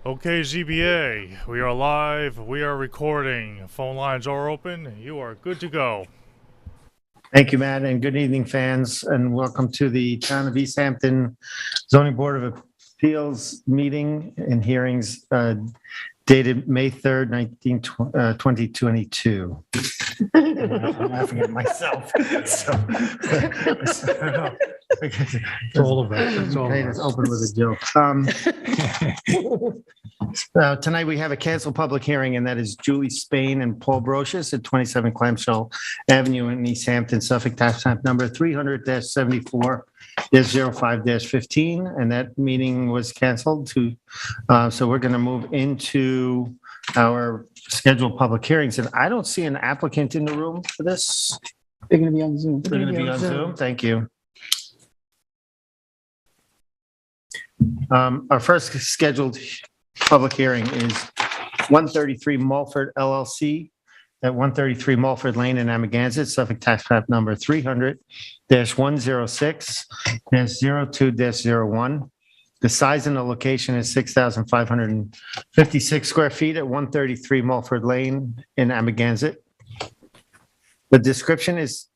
Okay, ZBA, we are live, we are recording. Phone lines are open, you are good to go. Thank you, Matt, and good evening, fans, and welcome to the Town of East Hampton Zoning Board of Appeals meeting and hearings dated May 3rd, 2022. I'm laughing at myself. It's all of us. It's all Okay, of let's us. open with a joke. Tonight, we have a canceled public hearing, and that is Julie Spain and Paul Brochus at 27 Clamshell Avenue in East Hampton, Suffolk, tax map number 300-74-05-15, and that meeting was canceled so we're going to move into our scheduled public hearings, and I don't see an applicant in the room for this. They're going to be on Zoom. They're going to be on Zoom. Thank you. Our first scheduled public hearing is 133 Mulford LLC at 133 Mulford Lane in Amagansett, Suffolk tax map number 300-106-02-01. The size and the location is 6,556 square feet at 133 Mulford Lane in Amagansett. The description is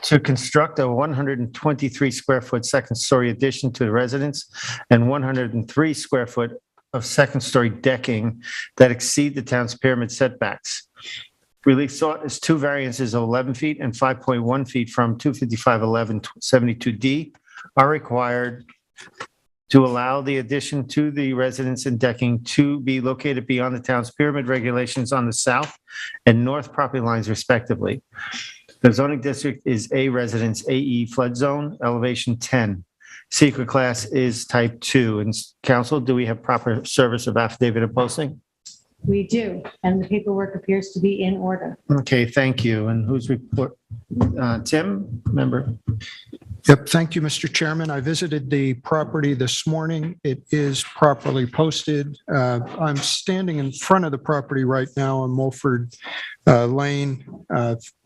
to construct a 123 square foot second story addition to the residence and 103 square foot of second story decking that exceed the town's pyramid setbacks. Relief sought is two variances of 11 feet and 5.1 feet from 255-11-72D are required to allow the addition to the residence and decking to be located beyond the town's pyramid regulations on the south and north property lines respectively. The zoning district is A residence AE flood zone, elevation 10. Secret class is type 2. And council, do we have proper service of affidavit of posting? We do, and the paperwork appears to be in order. Okay, thank you. And whose report? Tim, member? Yep, thank you, Mr. Chairman. I visited the property this morning. It is properly posted. I'm standing in front of the property right now on Mulford Lane,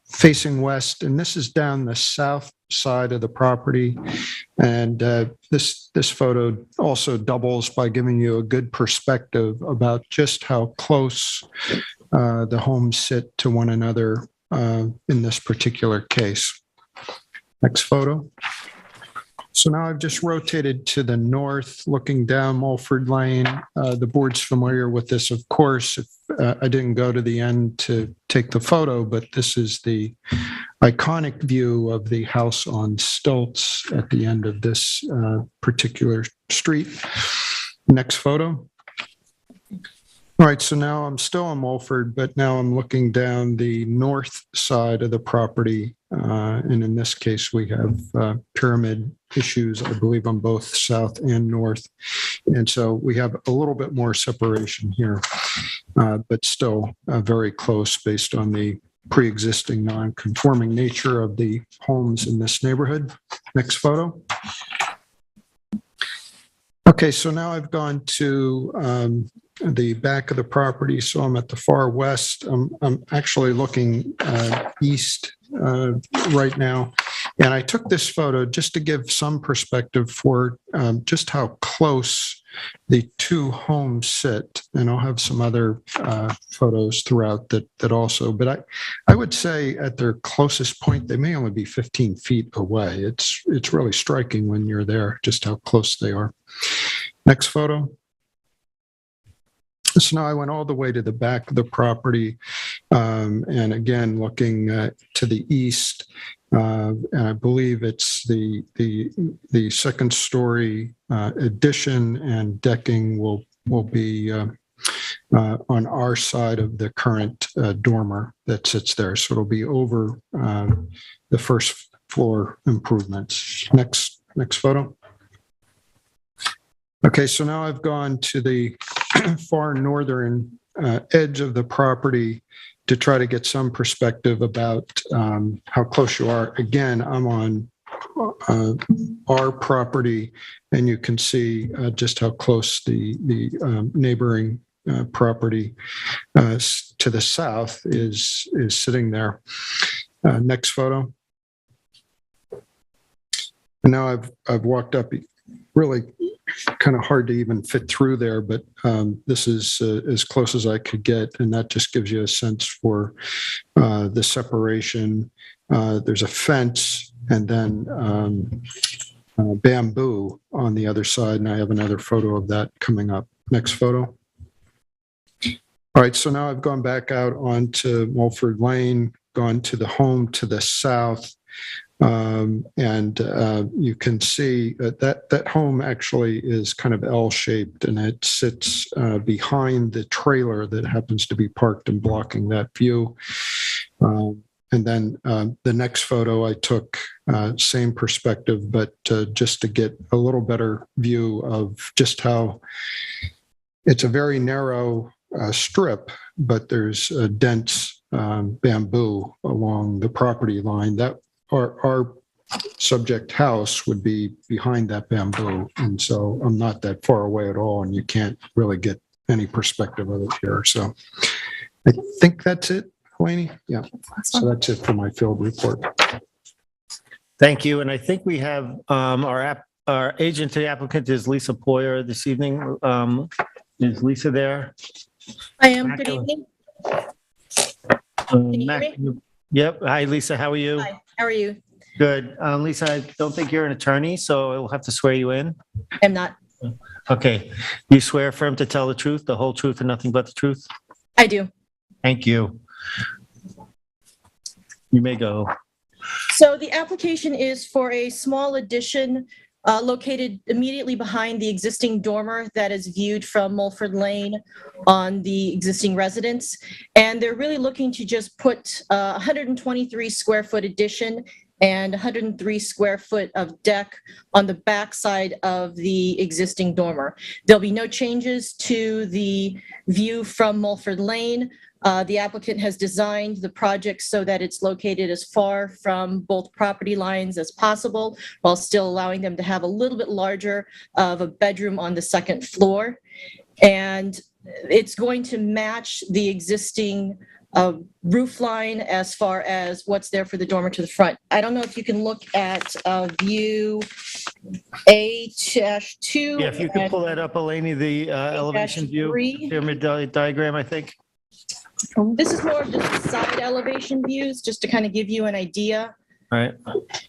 facing west, and this is down the south side of the property. And this photo also doubles by giving you a good perspective about just how close the homes sit to one another in this particular case. Next photo. So now I've just rotated to the north, looking down Mulford Lane. The board's familiar with this, of course. I didn't go to the end to take the photo, but this is the iconic view of the house on stilts at the end of this particular street. Next photo. All right, so now I'm still on Mulford, but now I'm looking down the north side of the property. And in this case, we have pyramid issues, I believe, on both south and north. And so we have a little bit more separation here, but still very close based on the pre-existing non-conforming nature of the homes in this neighborhood. Next photo. Okay, so now I've gone to the back of the property, so I'm at the far west. I'm actually looking east right now, and I took this photo just to give some perspective for just how close the two homes sit, and I'll have some other photos throughout that also, but I would say at their closest point, they may only be 15 feet away. It's really striking when you're there, just how close they are. Next photo. So now I went all the way to the back of the property, and again, looking to the east, and I believe it's the second story addition and decking will be on our side of the current dormer that sits there. So it'll be over the first floor improvements. Next photo. Okay, so now I've gone to the far northern edge of the property to try to get some perspective about how close you are. Again, I'm on our property, and you can see just how close the neighboring property to the south is sitting there. Next photo. And now I've walked up really kind of hard to even fit through there, but this is as close as I could get, and that just gives you a sense for the separation. There's a fence and then bamboo on the other side, and I have another photo of that coming up. Next photo. All right, so now I've gone back out onto Mulford Lane, gone to the home to the south, and you can see that home actually is kind of L-shaped, and it sits behind the trailer that happens to be parked and blocking that view. And then the next photo I took, same perspective, but just to get a little better view of just how it's a very narrow strip, but there's a dense bamboo along the property line. That our subject house would be behind that bamboo, and so I'm not that far away at all, and you can't really get any perspective of it here. So I think that's it, Laney. Yeah, so that's it for my field report. Thank you. And I think we have our agent to the applicant is Lisa Poyer this evening. Is Lisa there? I am. Good evening. Can you hear me? Yep. Hi, Lisa. How are you? Hi, how are you? Good. Lisa, I don't think you're an attorney, so I will have to swear you in. I'm not. Okay. You swear affirm to tell the truth, the whole truth, and nothing but the truth? I do. Thank you. You may go. So the application is for a small addition located immediately behind the existing dormer that is viewed from Mulford Lane on the existing residence. And they're really looking to just put a 123 square foot addition and 103 square foot of deck on the backside of the existing dormer. There'll be no changes to the view from Mulford Lane. The applicant has designed the project so that it's located as far from both property lines as possible, while still allowing them to have a little bit larger of a bedroom on the second floor. And it's going to match the existing roof line as far as what's there for the dormer to the front. I don't know if you can look at view A-2. Yeah, if you could pull that up, Eleni, the elevation view, A-3. pyramid diagram, I think. This is more of just the side elevation views, just to kind of give you an idea. All right.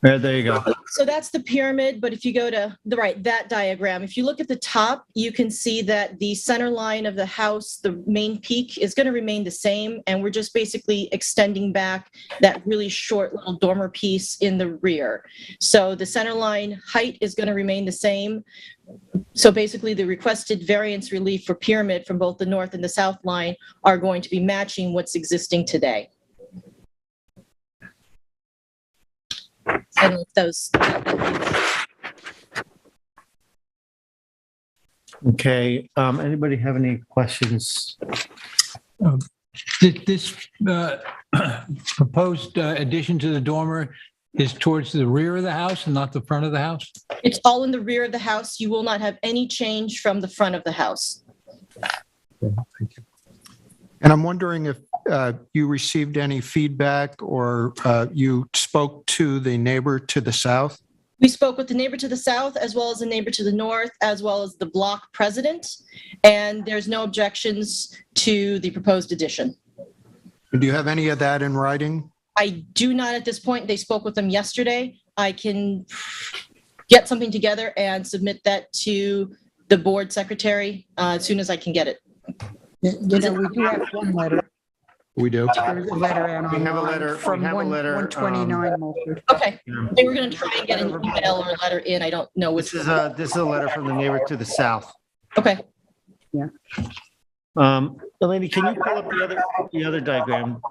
There you go. So that's the pyramid, but if you go to the right, that diagram, if you look at the top, you can see that the center line of the house, the main peak, is going to remain the same. And we're just basically extending back that really short little dormer piece in the rear. So the center line height is going to remain the same. So basically the requested variance relief for pyramid from both the north and the south line are going to be matching what's existing today. And those. Okay. Anybody have any questions? This proposed addition to the dormer is towards the rear of the house and not the front of the house? It's all in the rear of the house. You will not have any change from the front of the house. Thank you. And I'm wondering if you received any feedback or you spoke to the neighbor to the south? We spoke with the neighbor to the south, as well as the neighbor to the north, as well as the block president, and there's no objections to the proposed addition. Do you have any of that in writing? I do not at this point. They spoke with them yesterday. I can get something together and submit that to the board secretary as soon as I can get it. You know, we do have one letter. We do. There's a letter out We have a online letter- we from have a letter, 129 Mulford. Okay, they were going to try and get an email or a letter in. I don't know which. This is a letter from the neighbor to the south. Okay. Eleni, can you pull up the other diagram?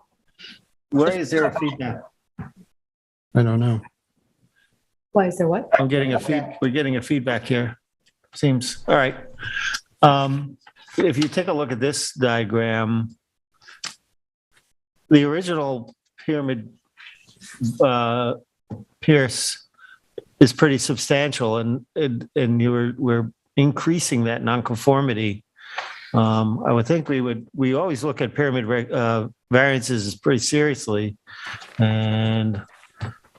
Where is there a feedback? I don't know. Why is there what? We're getting a feedback here. Seems, all right. If you take a look at this diagram, the original pyramid pierce is pretty substantial, and we're increasing that nonconformity. I would think we always look at pyramid variances pretty seriously, and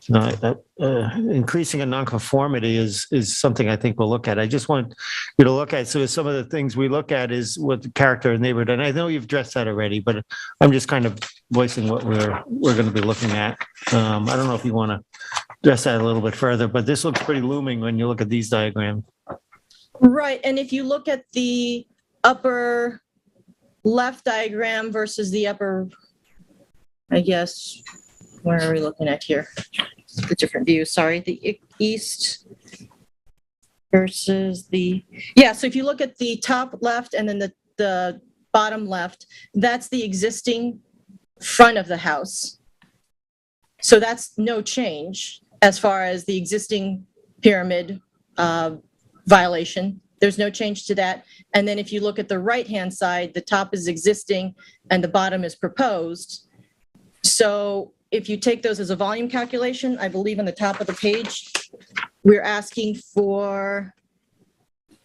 Increasing a nonconformity is something I think we'll look at. I just want you to look at, so some of the things we look at is what the character of the neighborhood, and I know you've addressed that already, but I'm just kind of voicing what we're going to be looking at. I don't know if you want to address that a little bit further, but this looks pretty looming when you look at these diagrams. Right, and if you look at the upper left diagram versus the upper, I guess, where are we looking at here? The different views, sorry, the east versus the, yeah, so if you look at the top left and then the bottom left, that's the existing front of the house. So that's no change as far as the existing pyramid violation. There's no change to that. And then if you look at the right-hand side, the top is existing and the bottom is proposed. So if you take those as a volume calculation, I believe on the top of the page, we're asking for,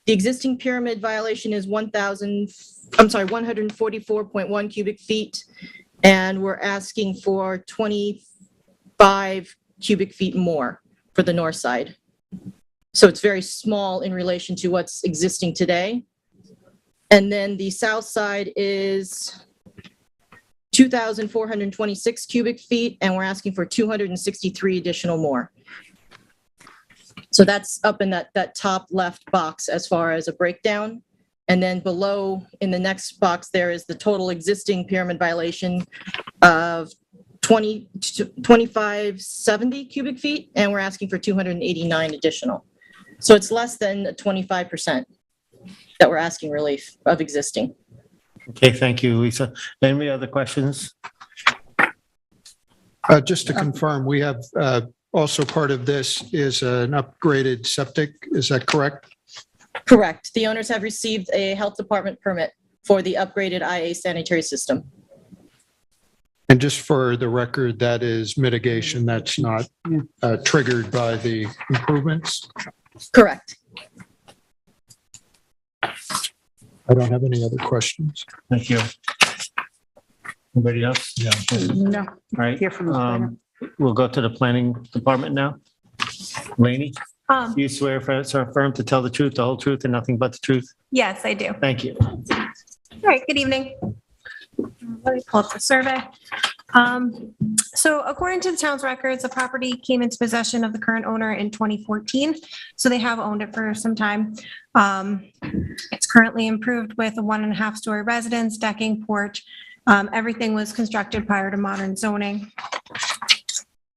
the existing pyramid violation is 144.1 cubic feet. And we're asking for 25 cubic feet more for the north side. So it's very small in relation to what's existing today. And then the south side is 2,426 cubic feet, and we're asking for 263 additional more. So that's up in that top left box as far as a breakdown. And then below in the next box, there is the total existing pyramid violation of 2570 cubic feet, and we're asking for 289 additional. So it's less than 25% that we're asking relief of existing. Okay, thank you, Lisa. Any other questions? Just to confirm, we have also part of this is an upgraded septic. Is that correct? Correct. The owners have received a health department permit for the upgraded IA sanitary system. And just for the record, that is mitigation. That's not triggered by the improvements. Thank I Correct. don't have any other questions. you. Anybody else? Yeah. No, All right. hear from the planner. We'll go to the planning department now. Laney, do you swear affirm to tell the truth, the whole truth, and nothing but the truth? Yes, I do. Thank you. All right, good evening. Let me pull up the survey. So according to the town's records, the property came into possession of the current owner in 2014. So they have owned it for some time. It's currently improved with a 1.5-story residence, decking, porch. Everything was constructed prior to modern zoning.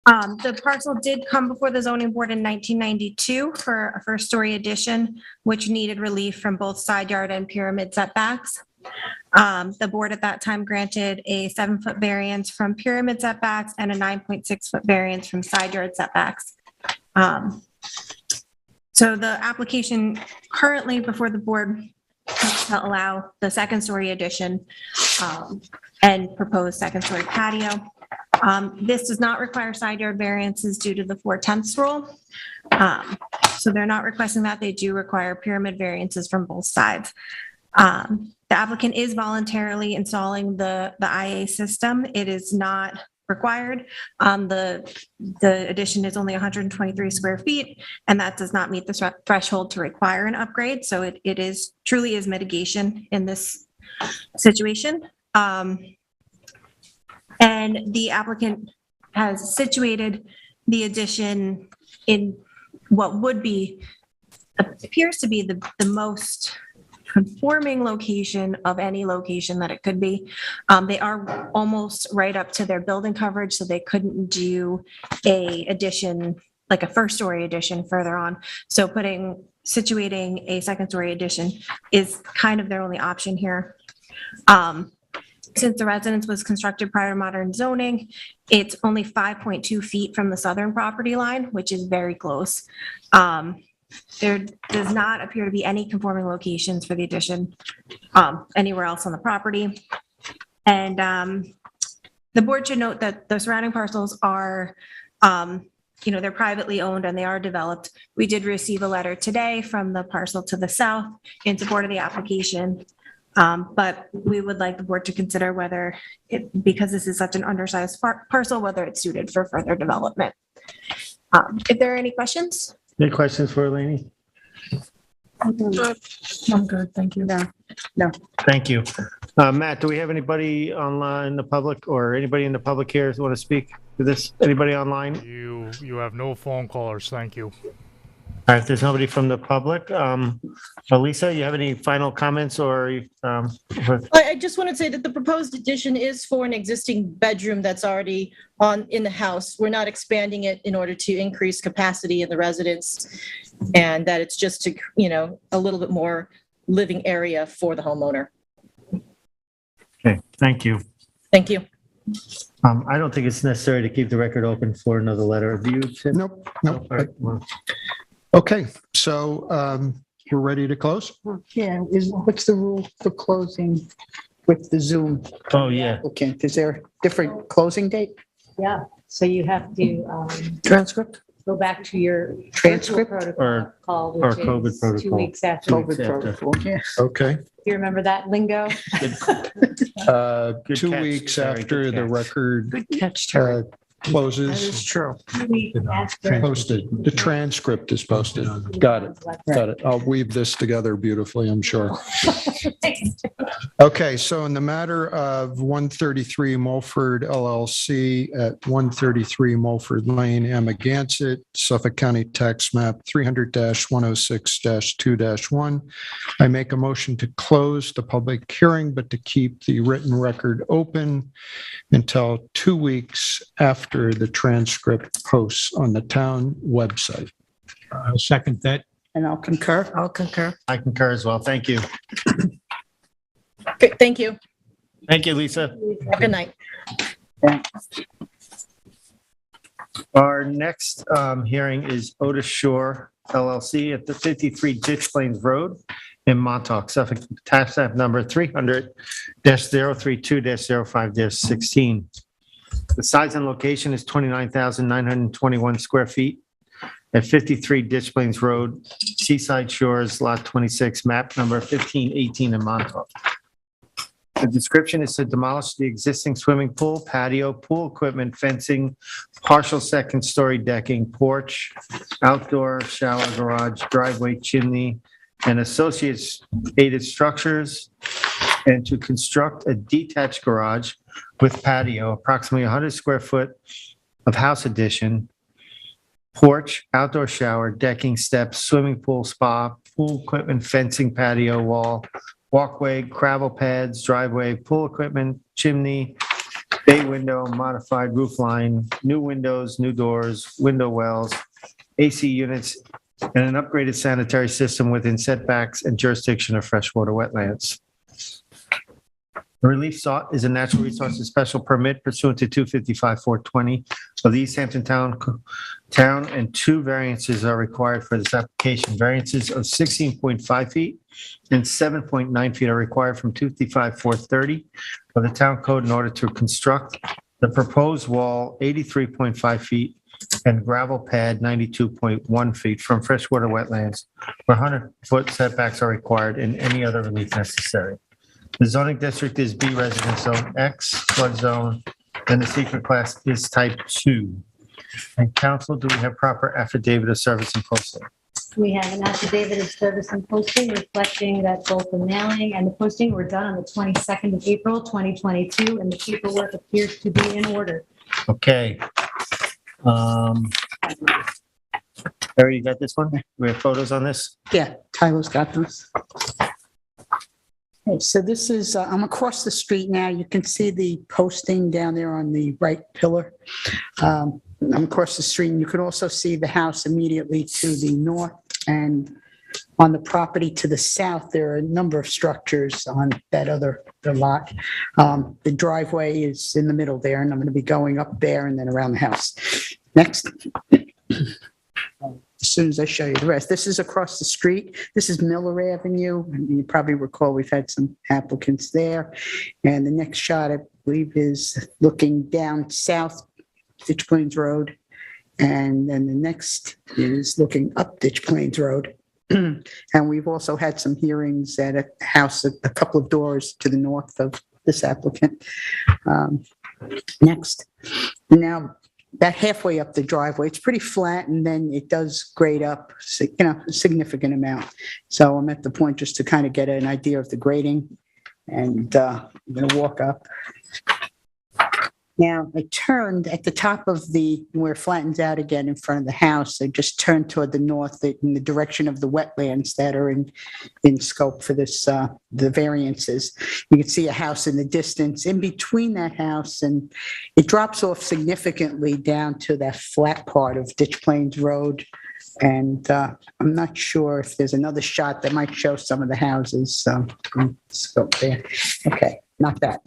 The parcel did come before the zoning board in 1992 for a first-story addition, which needed relief from both side yard and pyramid setbacks. The board at that time granted a 7-foot variance from pyramid setbacks and a 9.6-foot variance from side yard setbacks. So the application currently before the board to allow the second-story addition and proposed second-story patio. This does not require side yard variances due to the 4/10 rule. So they're not requesting that. They do require pyramid variances from both sides. The applicant is voluntarily installing the IA system. It is not required. The addition is only 123 square feet, and that does not meet the threshold to require an upgrade. So it is truly is mitigation in this situation. And the applicant has situated the addition in what would be, appears to be the most conforming location of any location that it could be. They are almost right up to their building coverage, so they couldn't do a addition, like a first-story addition further on. So situating a second-story addition is kind of their only option here. Since the residence was constructed prior to modern zoning, it's only 5.2 feet from the southern property line, which is very close. There does not appear to be any conforming locations for the addition anywhere else on the property. And the board should note that the surrounding parcels are, they're privately owned and they are developed. We did receive a letter today from the parcel to the south in support of the application. But we would like the board to consider whether because this is such an undersized parcel, whether it's suited for further development. If there are any questions? Any questions for Eleni? I'm good, thank you. No, Thank you. Matt, do we have anybody online in the public or anybody in the public here who want to speak to this? Anybody online? You have no phone callers. Thank you. All right, if there's nobody from the public, Lisa, you have any final comments or? I just want to say that the proposed addition is for an existing bedroom that's already in the house. We're not expanding it in order to increase capacity in the residence, and that it's just to, a little bit more living area for the homeowner. Okay, thank you. Thank you. I don't think it's necessary to keep the record open for another letter of view. Tim? Nope. All right, well, Okay, so we're ready to close? yeah, what's the rule for closing with the Zoom Oh, yeah. applicant? Is there a different closing date? Yeah, so you have to Transcript? go back to your Transcript virtual or- protocol, or which COVID is protocol. 2 weeks after. Two Do weeks COVID after. protocol, yeah. Okay. you remember that lingo? Good 2 catch, weeks Terry, after good the catch. record Good catch, Terry. That closes, is true. 2 weeks after. posted. The transcript is posted. Got it. Got it. I'll weave this together beautifully, I'm sure. Okay, so in the matter of 133 Mulford LLC at 133 Mulford Lane, Amagansett, Suffolk County Tax Map 300-106-2-1, I make a motion to close the public hearing, but to keep the written record open until 2 weeks after the transcript posts on the town website. I'll second that. And I'll concur. I'll concur. I concur as well. Thank you. Great, thank you. Thank you, Lisa. Good night. Our next hearing is Otis Shore LLC at the 53 Ditch Plains Road in Montauk, Suffolk, tax map number 300-032-05-16. The size and location is 29,921 square feet at 53 Ditch Plains Road, Seaside Shores, Lot 26, map number 1518 in Montauk. The description is to demolish the existing swimming pool, patio, pool equipment, fencing, partial second-story decking, porch, outdoor shower garage, driveway, chimney, and associated structures, and to construct a detached garage with patio, approximately 100 square foot of house addition, porch, outdoor shower, decking, steps, swimming pool, spa, pool equipment, fencing, patio, wall, walkway, gravel pads, driveway, pool equipment, chimney, bay window, modified roof line, new windows, new doors, window wells, AC units, and an upgraded sanitary system within setbacks and jurisdiction of freshwater wetlands. The relief sought is a natural resources special permit pursuant to 255-420 of the East Hampton Town, and two variances are required for this application. Variances of 16.5 feet and 7.9 feet are required from 255-430 of the Town Code in order to construct the proposed wall 83.5 feet and gravel pad 92.1 feet from freshwater wetlands, where 100-foot setbacks are required and any other relief necessary. The zoning district is B residence zone X, flood zone, and the secret class is type 2. And council, do we have proper affidavit of service and posting? We have an affidavit of service and posting reflecting that both the mailing and the posting were done on the 22nd of April, 2022, and the paperwork appears to be in order. Okay. Harry, you got this one? We have photos on this? Yeah, Tyler's got this. Okay, so this is, I'm across the street now. You can see the posting down there on the right pillar. I'm across the street, and you can also see the house immediately to the north. And on the property to the south, there are a number of structures on that the lot. The driveway is in the middle there, and I'm going to be going up there and then around the house. Next. As soon as I show you the rest. This is across the street. This is Miller Avenue. And you probably recall we've had some applicants there. And the next shot, I believe, is looking down south Ditch Plains Road. And then the next is looking up Ditch Plains Road. And we've also had some hearings at a house a couple of doors to the north of this applicant. Next. Now, about halfway up the driveway. It's pretty flat, and then it does grade up, a significant amount. So I'm at the point just to kind of get an idea of the grading, and I'm going to walk up. Now, I turned at the top of where it flattens out again in front of the house. I just turned toward the north in the direction of the wetlands that are in scope for this, the variances. You can see a house in the distance. In between that house, and it drops off significantly down to that flat part of Ditch Plains Road. And I'm not sure if there's another shot that might show some of the houses in scope there. Okay. Not that.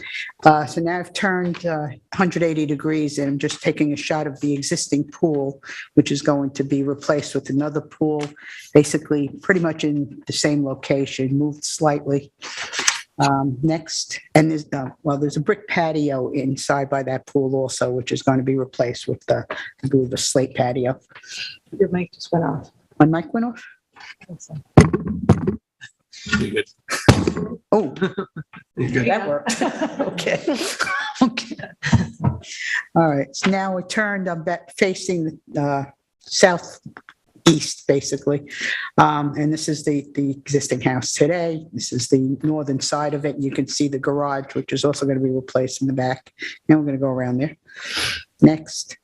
So now I've turned 180 degrees and I'm just taking a shot of the existing pool, which is going to be replaced with another pool, basically pretty much in the same location, moved slightly. Next, and there's a brick patio inside by that pool also, which is going to be replaced with I believe, a slate patio. Your mic just went off. My mic went off? Oh, that worked. Okay. Okay. All right. So now we're turned. I'm back facing the southeast, basically. And this is the existing house today. This is the northern side of it. You can see the garage, which is also going to be replaced in the back. And we're going to go around there. Next.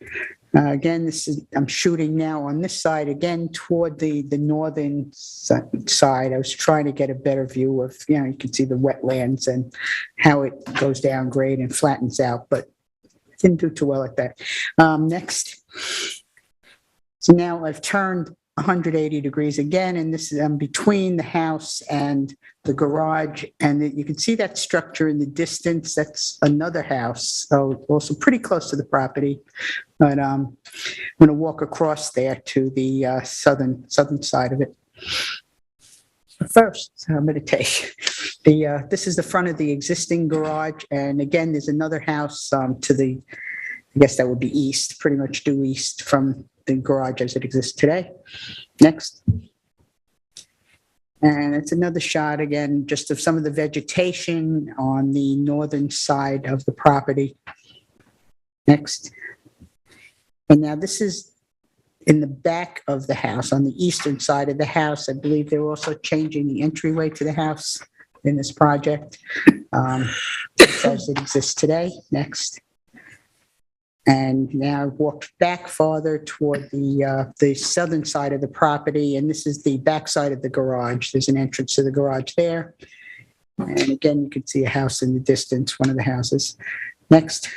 Again, I'm shooting now on this side, again, toward the northern side. I was trying to get a better view of, you can see the wetlands and how it goes down grade and flattens out, but didn't do too well at that. Next. So now I've turned 180 degrees again, and this is between the house and the garage, and you can see that structure in the distance. That's another house, so also pretty close to the property. But I'm going to walk across there to the southern side of it. First, I'm going to take this is the front of the existing garage, and again, there's another house to the, I guess that would be east, pretty much due east from the garage as it exists today. Next. And it's another shot again, just of some of the vegetation on the northern side of the property. Next. And now this is in the back of the house, on the eastern side of the house. I believe they're also changing the entryway to the house in this project as it exists today. Next. And now I've walked back farther toward the southern side of the property, and this is the back side of the garage. There's an entrance to the garage there. And again, you can see a house in the distance, one of the houses. Next.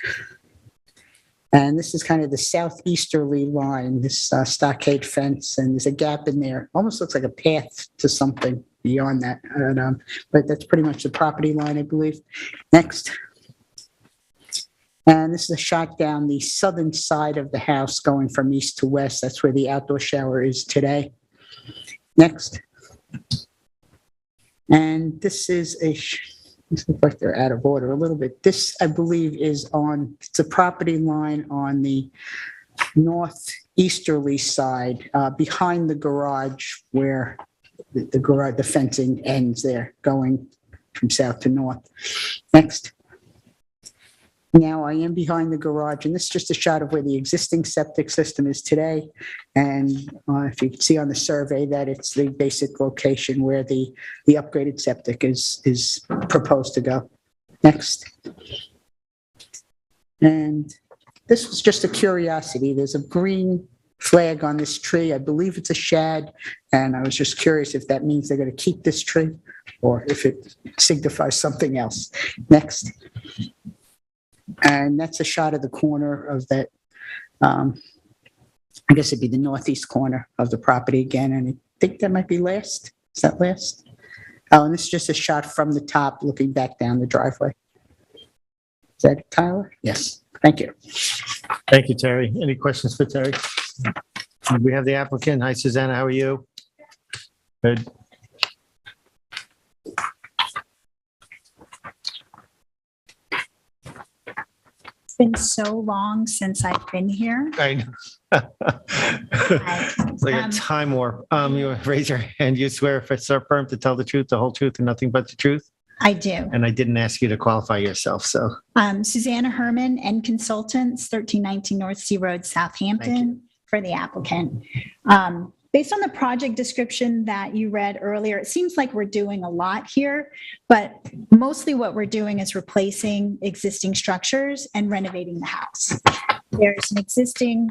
And this is kind of the southeasterly line, this stockade fence, and there's a gap in there. Almost looks like a path to something beyond that. But that's pretty much the property line, I believe. Next. And this is a shot down the southern side of the house going from east to west. That's where the outdoor shower is today. Next. And this is this looks like they're out of order a little bit. This, I believe, it's a property line on the northeasterly side behind the garage where the fencing ends there going from south to north. Next. Now I am behind the garage, and this is just a shot of where the existing septic system is today. And if you can see on the survey that it's the basic location where the upgraded septic is proposed to go. Next. And this was just a curiosity. There's a green flag on this tree. I believe it's a shad, and I was just curious if that means they're going to keep this tree or if it signifies something else. Next. And that's a shot of the corner of that, I guess it'd be the northeast corner of the property again. And I think that might be last. Is that last? Oh, and this is just a shot from the top looking back down the driveway. Is that it, Tyler? Yes. Thank you. Thank you, Terry. Any questions for Terry? We have the applicant. Hi, Susanna. How are you? Good. Been so long since I've been here. I know. It's like a time warp. You raise your hand. You swear if it's affirmed to tell the truth, the whole truth, and nothing but the truth? I do. and I didn't ask you to qualify yourself, so. Susanna Herman and Consultants, 1319 North Sea Road, Southampton, for the applicant. Based on the project description that you read earlier, it seems like we're doing a lot here, but mostly what we're doing is replacing existing structures and renovating the house. There's an existing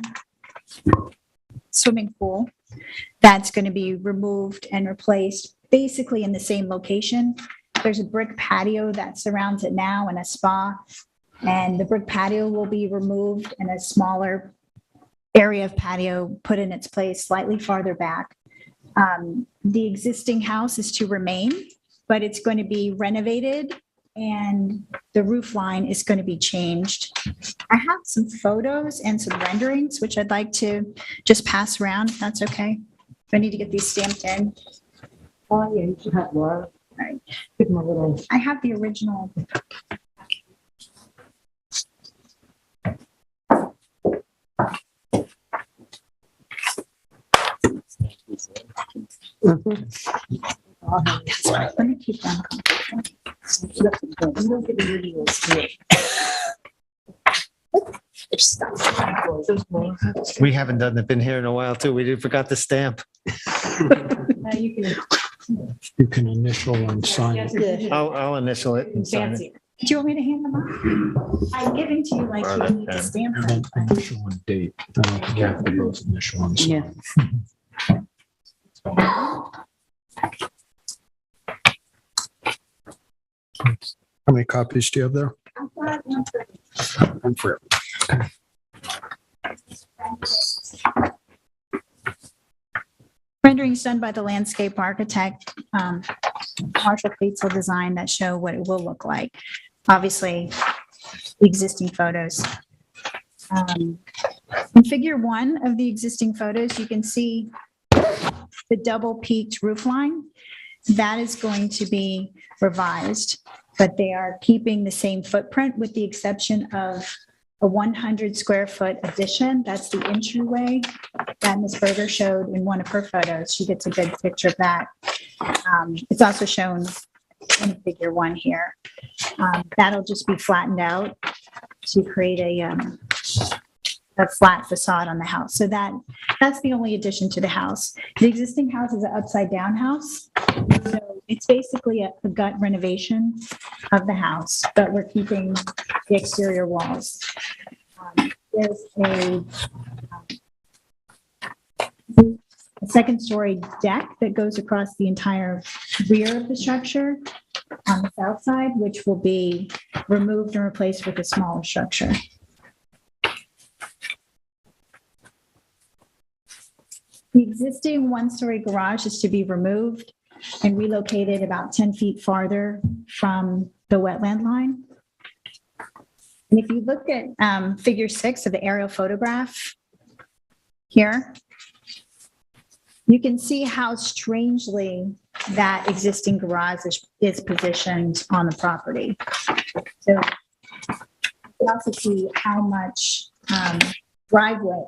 swimming pool that's going to be removed and replaced basically in the same location. There's a brick patio that surrounds it now and a spa, and the brick patio will be removed and a smaller area of patio put in its place slightly farther back. The existing house is to remain, but it's going to be renovated and the roof line is going to be changed. I have some photos and some renderings, which I'd like to just pass around, if that's okay. Do I need to get these stamped in? Oh, yeah, you should have Laura. All right. Give them a little. I have the original. That's right. Let me keep them. We haven't been here in a while too. We forgot the stamp. You can initial and sign it. I'll initial it and sign it. Do you want me to hand them out? I'm giving to you like you need to stamp And them. then initial and date. You have to both initial and sign. How many copies do you have there? One for everyone. Renderings done by the landscape architect, Marshall Patesel design that show what it will look like. Obviously, existing photos. In figure 1 of the existing photos, you can see the double peaked roof line. That is going to be revised, but they are keeping the same footprint with the exception of a 100 square foot addition. That's the entryway that Ms. Berger showed in one of her photos. She gets a good picture of that. It's also shown in figure 1 here. That'll just be flattened out to create a flat facade on the house. So that's the only addition to the house. The existing house is an upside down house. So it's basically a gut renovation of the house, but we're keeping the exterior walls. There's a second story deck that goes across the entire rear of the structure on the south side, which will be removed and replaced with a smaller structure. The existing one-story garage is to be removed and relocated about 10 feet farther from the wetland line. And if you look at figure 6 of the aerial photograph here, you can see how strangely that existing garage is positioned on the property. So you can also see how much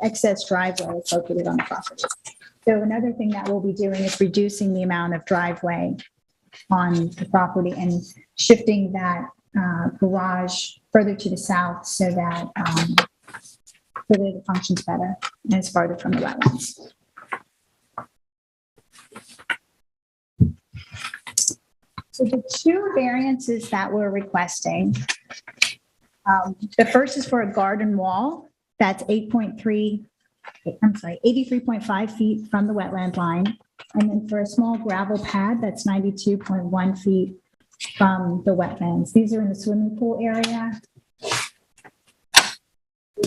excess driveway is located on the property. So another thing that we'll be doing is reducing the amount of driveway on the property and shifting that garage further to the south so that it functions better and it's farther from the wetlands. So the two variances that we're requesting, the first is for a garden wall that's 83.5 feet from the wetland line. And then for a small gravel pad, that's 92.1 feet from the wetlands. These are in the swimming pool area. Here's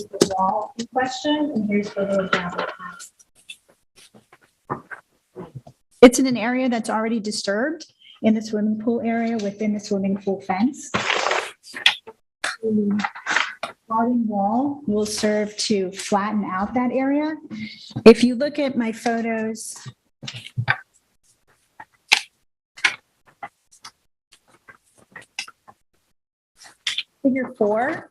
the wall in question, and here's the little gravel pad. It's in an area that's already disturbed in the swimming pool area within the swimming pool fence. The garden wall will serve to flatten out that area. If you look at my photos, figure 4,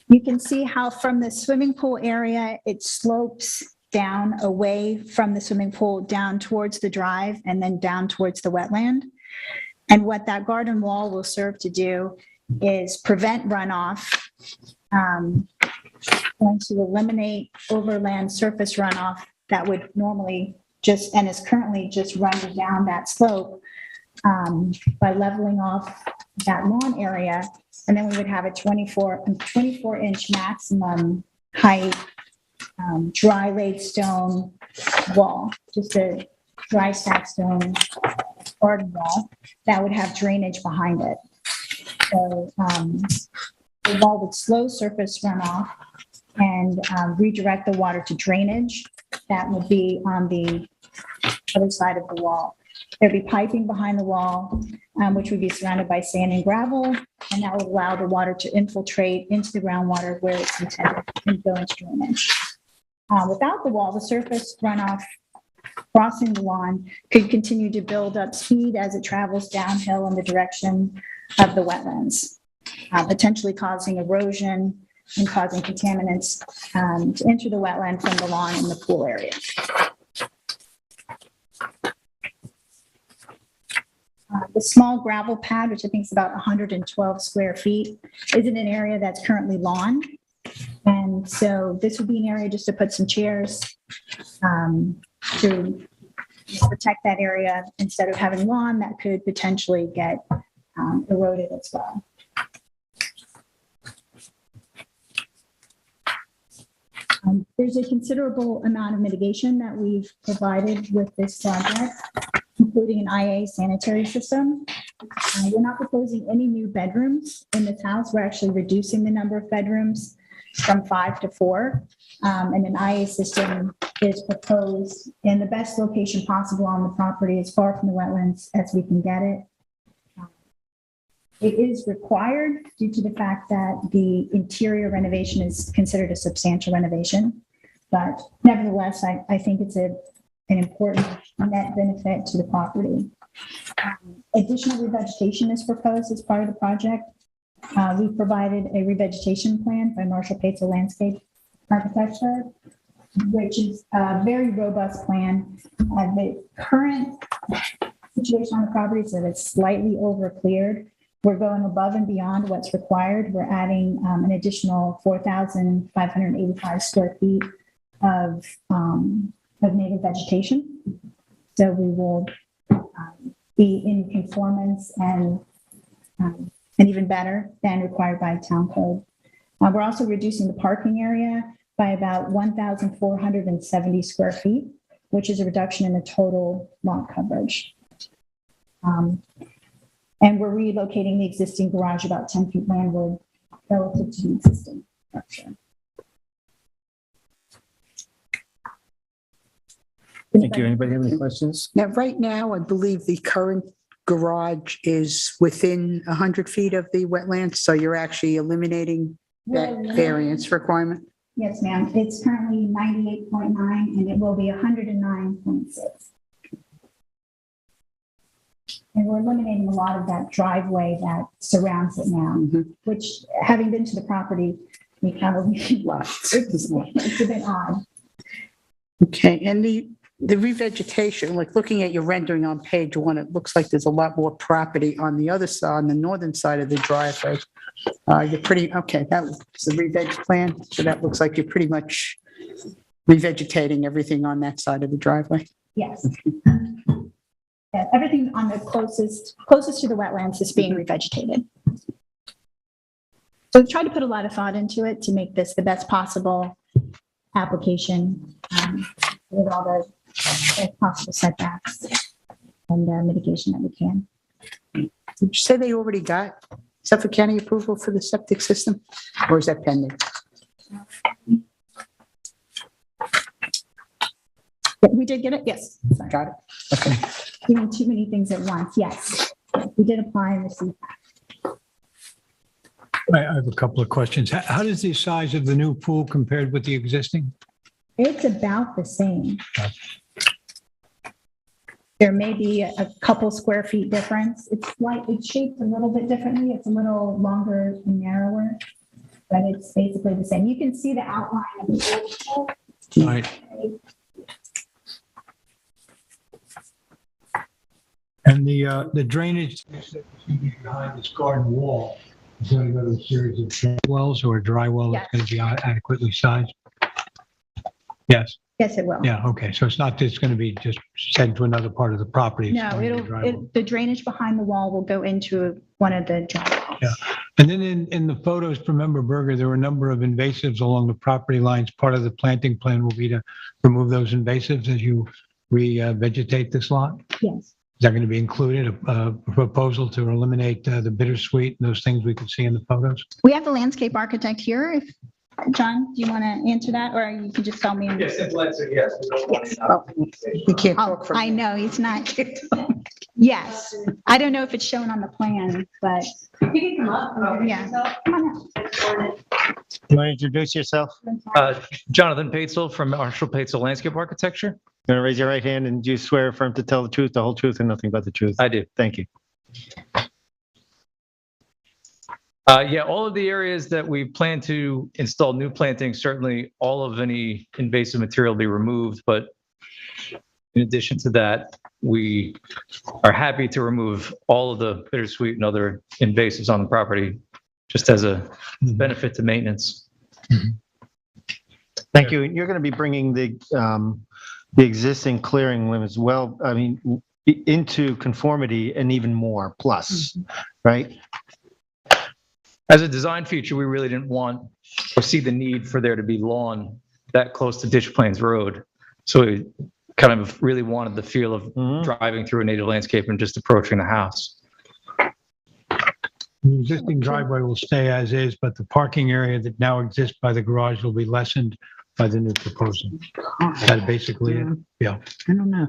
you can see how from the swimming pool area, it slopes down away from the swimming pool, down towards the drive, and then down towards the wetland. And what that garden wall will serve to do is prevent runoff, going to eliminate overland surface runoff that would normally just, and is currently just running down that slope by leveling off that lawn area. And then we would have a 24-inch maximum height dry laid stone wall, just a dry stack stone garden wall that would have drainage behind it. So the wall would slow surface runoff and redirect the water to drainage. That would be on the other side of the wall. There'd be piping behind the wall, which would be surrounded by sand and gravel, and that would allow the water to infiltrate into the groundwater where it's intended and go into drainage. Without the wall, the surface runoff crossing the lawn could continue to build up speed as it travels downhill in the direction of the wetlands, potentially causing erosion and causing contaminants to enter the wetland from the lawn and the pool area. The small gravel pad, which I think is about 112 square feet, is in an area that's currently lawn. And so this would be an area just to put some chairs to protect that area instead of having lawn that could potentially get eroded as well. There's a considerable amount of mitigation that we've provided with this project, including an IA sanitary system. We're not proposing any new bedrooms in this house. We're actually reducing the number of bedrooms from 5 to 4. And an IA system is proposed in the best location possible on the property, as far from the wetlands as we can get it. It is required due to the fact that the interior renovation is considered a substantial renovation. But nevertheless, I think it's an important net benefit to the property. Additional revegetation is proposed as part of the project. We've provided a revegetation plan by Marshall Patel Landscape Architecture, which is a very robust plan. The current situation on the property is that it's slightly over cleared. We're going above and beyond what's required. We're adding an additional 4,585 square feet of native vegetation. So we will be in conformance and even better than required by town code. We're also reducing the parking area by about 1,470 square feet, which is a reduction in the total lot coverage. And we're relocating the existing garage about 10 feet landward relative to the existing structure. Thank you. Anybody have any questions? Now, right now, I believe the current garage is within 100 feet of the wetlands, so you're actually eliminating that variance requirement? Yes, ma'am. It's currently 98.9 and it will be 109.6. And we're eliminating a lot of that driveway that surrounds it now, which, having been to the property, we probably it's a bit odd. Okay, and the revegetation, like looking at your rendering on page 1, it looks like there's a lot more property on the other side, on the northern side of the driveway. You're pretty, okay, that was the re-veg plan. So that looks like you're pretty much revegetating everything on that side of the driveway. Yes. Yeah, everything on the closest to the wetlands is being revegetated. So we tried to put a lot of thought into it to make this the best possible application with all the possible setbacks and mitigation that we can. Did you say they already got Suffolk County approval for the septic system, or is that pending? Yeah, we did get it, yes. Sorry. Got it. Okay. Doing too many things at once, yes. We did apply and receive that. I have a couple of questions. How does the size of the new pool compared with the existing? It's about the same. There may be a couple square feet difference. It's shaped a little bit differently. It's a little longer and narrower, but it's basically the same. You can see the outline of the old pool. Right. And the drainage behind this garden wall is going to go to a series of dry wells or a dry well that's going to be adequately sized? Yes. Yes, it will. Yeah, okay. So it's not just going to be just sent to another part of the property. It's No, going to be a dry well. the drainage behind the wall will go into one of the dry wells. Yeah. And then in the photos from Member Berger, there were a number of invasives along the property lines. Part of the planting plan will be to remove those invasives as you revegetate this lot? Yes. Is that going to be included, a proposal to eliminate the bittersweet and those things we could see in the photos? We have the landscape architect here. If John, do you want to answer that, or you can just tell me? Yes, it's Lexi, yes. We don't want Yes. to- Oh, you can't Oh, talk from. I know, he's not. Yes. I don't know if it's shown on the plan, but You can come up. yeah. Come on up. You want to introduce yourself? Jonathan Patesel from Marshall Patesel Landscape Architecture. You want to raise your right hand and do you swear or affirm to tell the truth, the whole truth, and nothing but the truth? I do. Thank you. Yeah, all of the areas that we plan to install new plantings, certainly all of any invasive material will be removed. But in addition to that, we are happy to remove all of the bittersweet and other invasives on the property just as a benefit to maintenance. Thank you. And you're going to be bringing the existing clearing limits into conformity and even more plus, right? As a design feature, we really didn't want or see the need for there to be lawn that close to Ditch Plains Road. So we kind of really wanted the feel of driving through a native landscape and just approaching the house. The existing driveway will stay as is, but the parking area that now exists by the garage will be lessened by the new proposal. Is that basically it? Yeah. I don't know.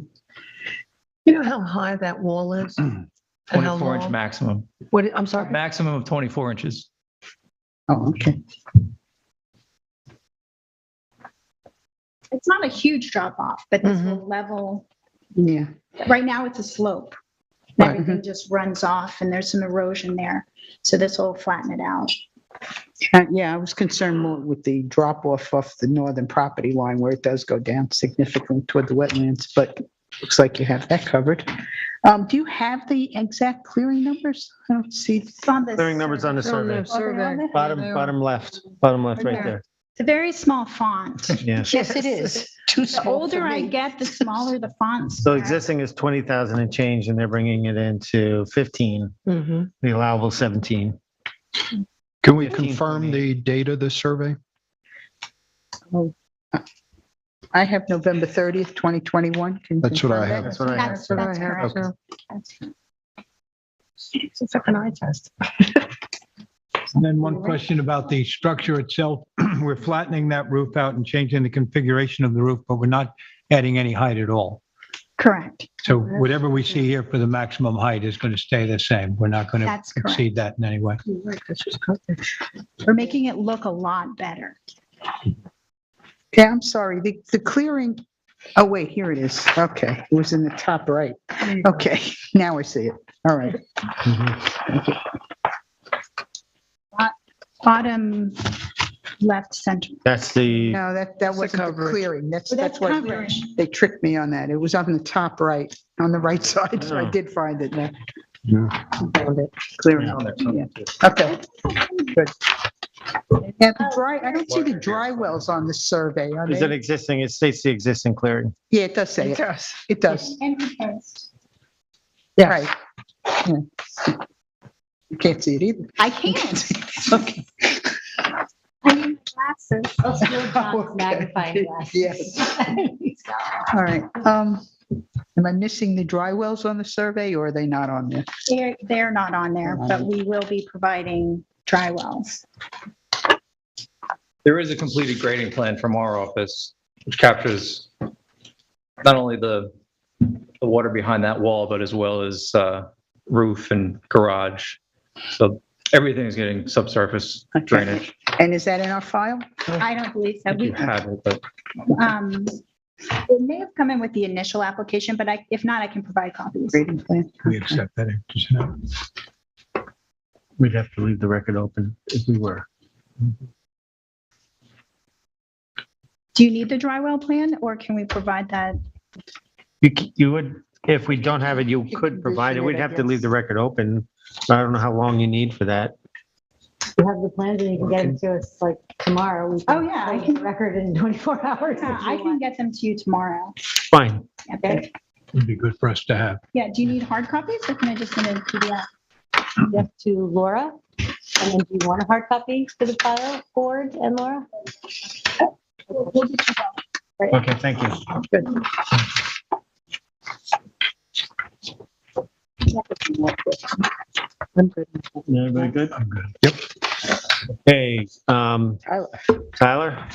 You know how high that wall is? And how 24-inch long? maximum. What, I'm sorry? Maximum of 24 inches. Oh, okay. It's not a huge drop off, but this will Mhm. level. Yeah. Right now it's a slope. Right. Everything just runs off and there's some erosion there. So this will flatten it out. Yeah, I was concerned more with the drop off the northern property line where it does go down significantly toward the wetlands, but looks like you have that covered. Do you have the exact clearing numbers? I don't see. It's on this. Clearing numbers on the It's on survey. the survey. Bottom left right there. It's a very small font. Yeah. Yes, it is. Too The small for older I me. get, the smaller the fonts. So existing is 20,000 and change, and they're bringing it into 15, Mhm. the allowable 17. Can we 15.8. confirm the date of the survey? I have November 30th, 2021. Can you That's what I confirm have. that? That's what I have. That's That's what I correct. have. That's correct. It's like an eye test. And then one question about the structure itself. We're flattening that roof out and changing the configuration of the roof, but we're not adding any height at all. Correct. So whatever we see here for the maximum height is going to stay the same. We're not going to That's correct. exceed that in any way. We're making it look a lot better. Okay, I'm sorry. The clearing, oh, wait, here it is. Okay, it was in the top right. Okay, now I see it. All right. Bottom left center. That's the, No, that wasn't the coverage. clearing. That's That's what, coverage. they tricked me on that. It was on the top right, on the right side, so I did find it now. Found it. Clearing. Yeah. Okay, good. And I don't see the dry wells on the survey, are is it they? existing? It states the existing clearing. Yeah, it does say It it. does. It does. And proposed. Right. Yeah. You can't see it either. I can't. Okay. I need glasses. I'll steal John's Okay. magnifying glass. Yes. All right. Am I missing the dry wells on the survey or are they not on there? They're not on there, but we will be providing dry wells. There is a completed grading plan from our office, which captures not only the water behind that wall, but as well as roof and garage. So everything is getting subsurface Okay. drainage. And is that in our file? I don't believe so. I think you have it, but It may have come in with the initial application, but if not, I can provide copies. Grading plan? We accept that. Just, We'd have to leave the record open if we were. Do you need the dry well plan or can we provide that? You would, if we don't have it, you could provide it. We'd have to leave the record open. I don't know how long you need for that. You have the plans and you can get them to us like tomorrow. We Oh, yeah, I post can- the record in 24 hours. if Yeah, you I can want. get them to you tomorrow. Fine. Yeah, Okay. Would be good for us to have. Yeah, do you need hard copies or can I just send it to PDF? Yes, to Laura. And then do you want a hard copy for the file, Ford and Laura? We'll get you both. Okay, thank you. I'm good. Everybody good? I'm good. Hey, Tyler. Tyler?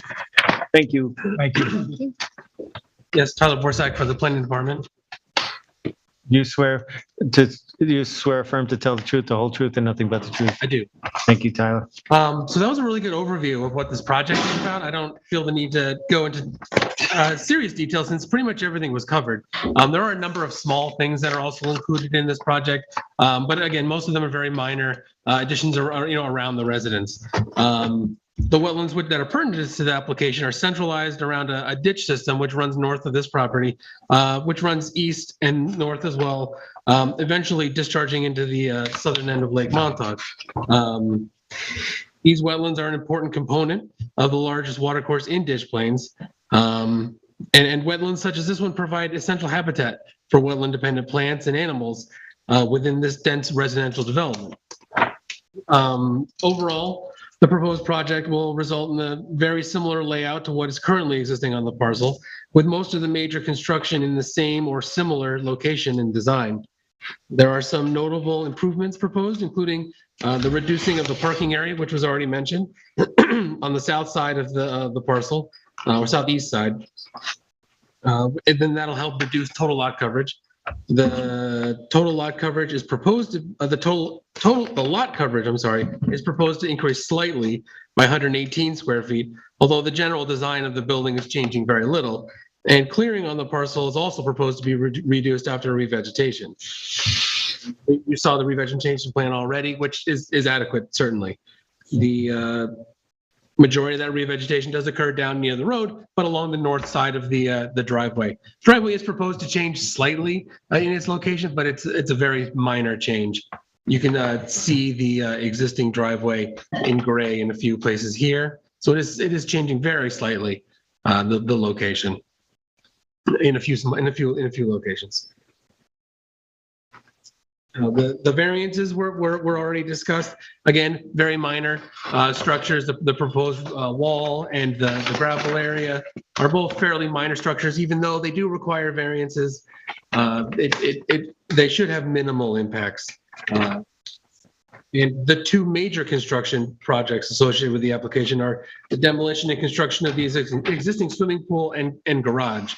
Thank you. Thank you. Yes, Tyler Borsak for the planning department. Do you swear affirm to tell the truth, the whole truth, and nothing but the truth? I do. Thank you, Tyler. So that was a really good overview of what this project is about. I don't feel the need to go into serious detail since pretty much everything was covered. There are a number of small things that are also included in this project, but again, most of them are very minor additions around the residence. The wetlands that are pertinent to the application are centralized around a ditch system which runs north of this property, which runs east and north as well, eventually discharging into the southern end of Lake Montauk. These wetlands are an important component of the largest watercourse in Ditch Plains. And wetlands such as this one provide essential habitat for wetland-dependent plants and animals within this dense residential development. Overall, the proposed project will result in a very similar layout to what is currently existing on the parcel, with most of the major construction in the same or similar location and design. There are some notable improvements proposed, including the reducing of the parking area, which was already mentioned, on the south side of the parcel, or southeast side. And then that'll help reduce total lot coverage. The total lot coverage is proposed to, the lot coverage, I'm sorry, is proposed to increase slightly by 118 square feet, although the general design of the building is changing very little. And clearing on the parcel is also proposed to be reduced after revegetation. You saw the revegetation plan already, which is adequate, certainly. The majority of that revegetation does occur down near the road, but along the north side of the driveway. Driveway is proposed to change slightly in its location, but it's a very minor change. You can see the existing driveway in gray in a few places here. So it is changing very slightly the location in a few locations. The variances were already discussed. Again, very minor structures. The proposed wall and the gravel area are both fairly minor structures, even though they do require variances. They should have minimal impacts. And the two major construction projects associated with the application are the demolition and construction of the existing swimming pool and garage.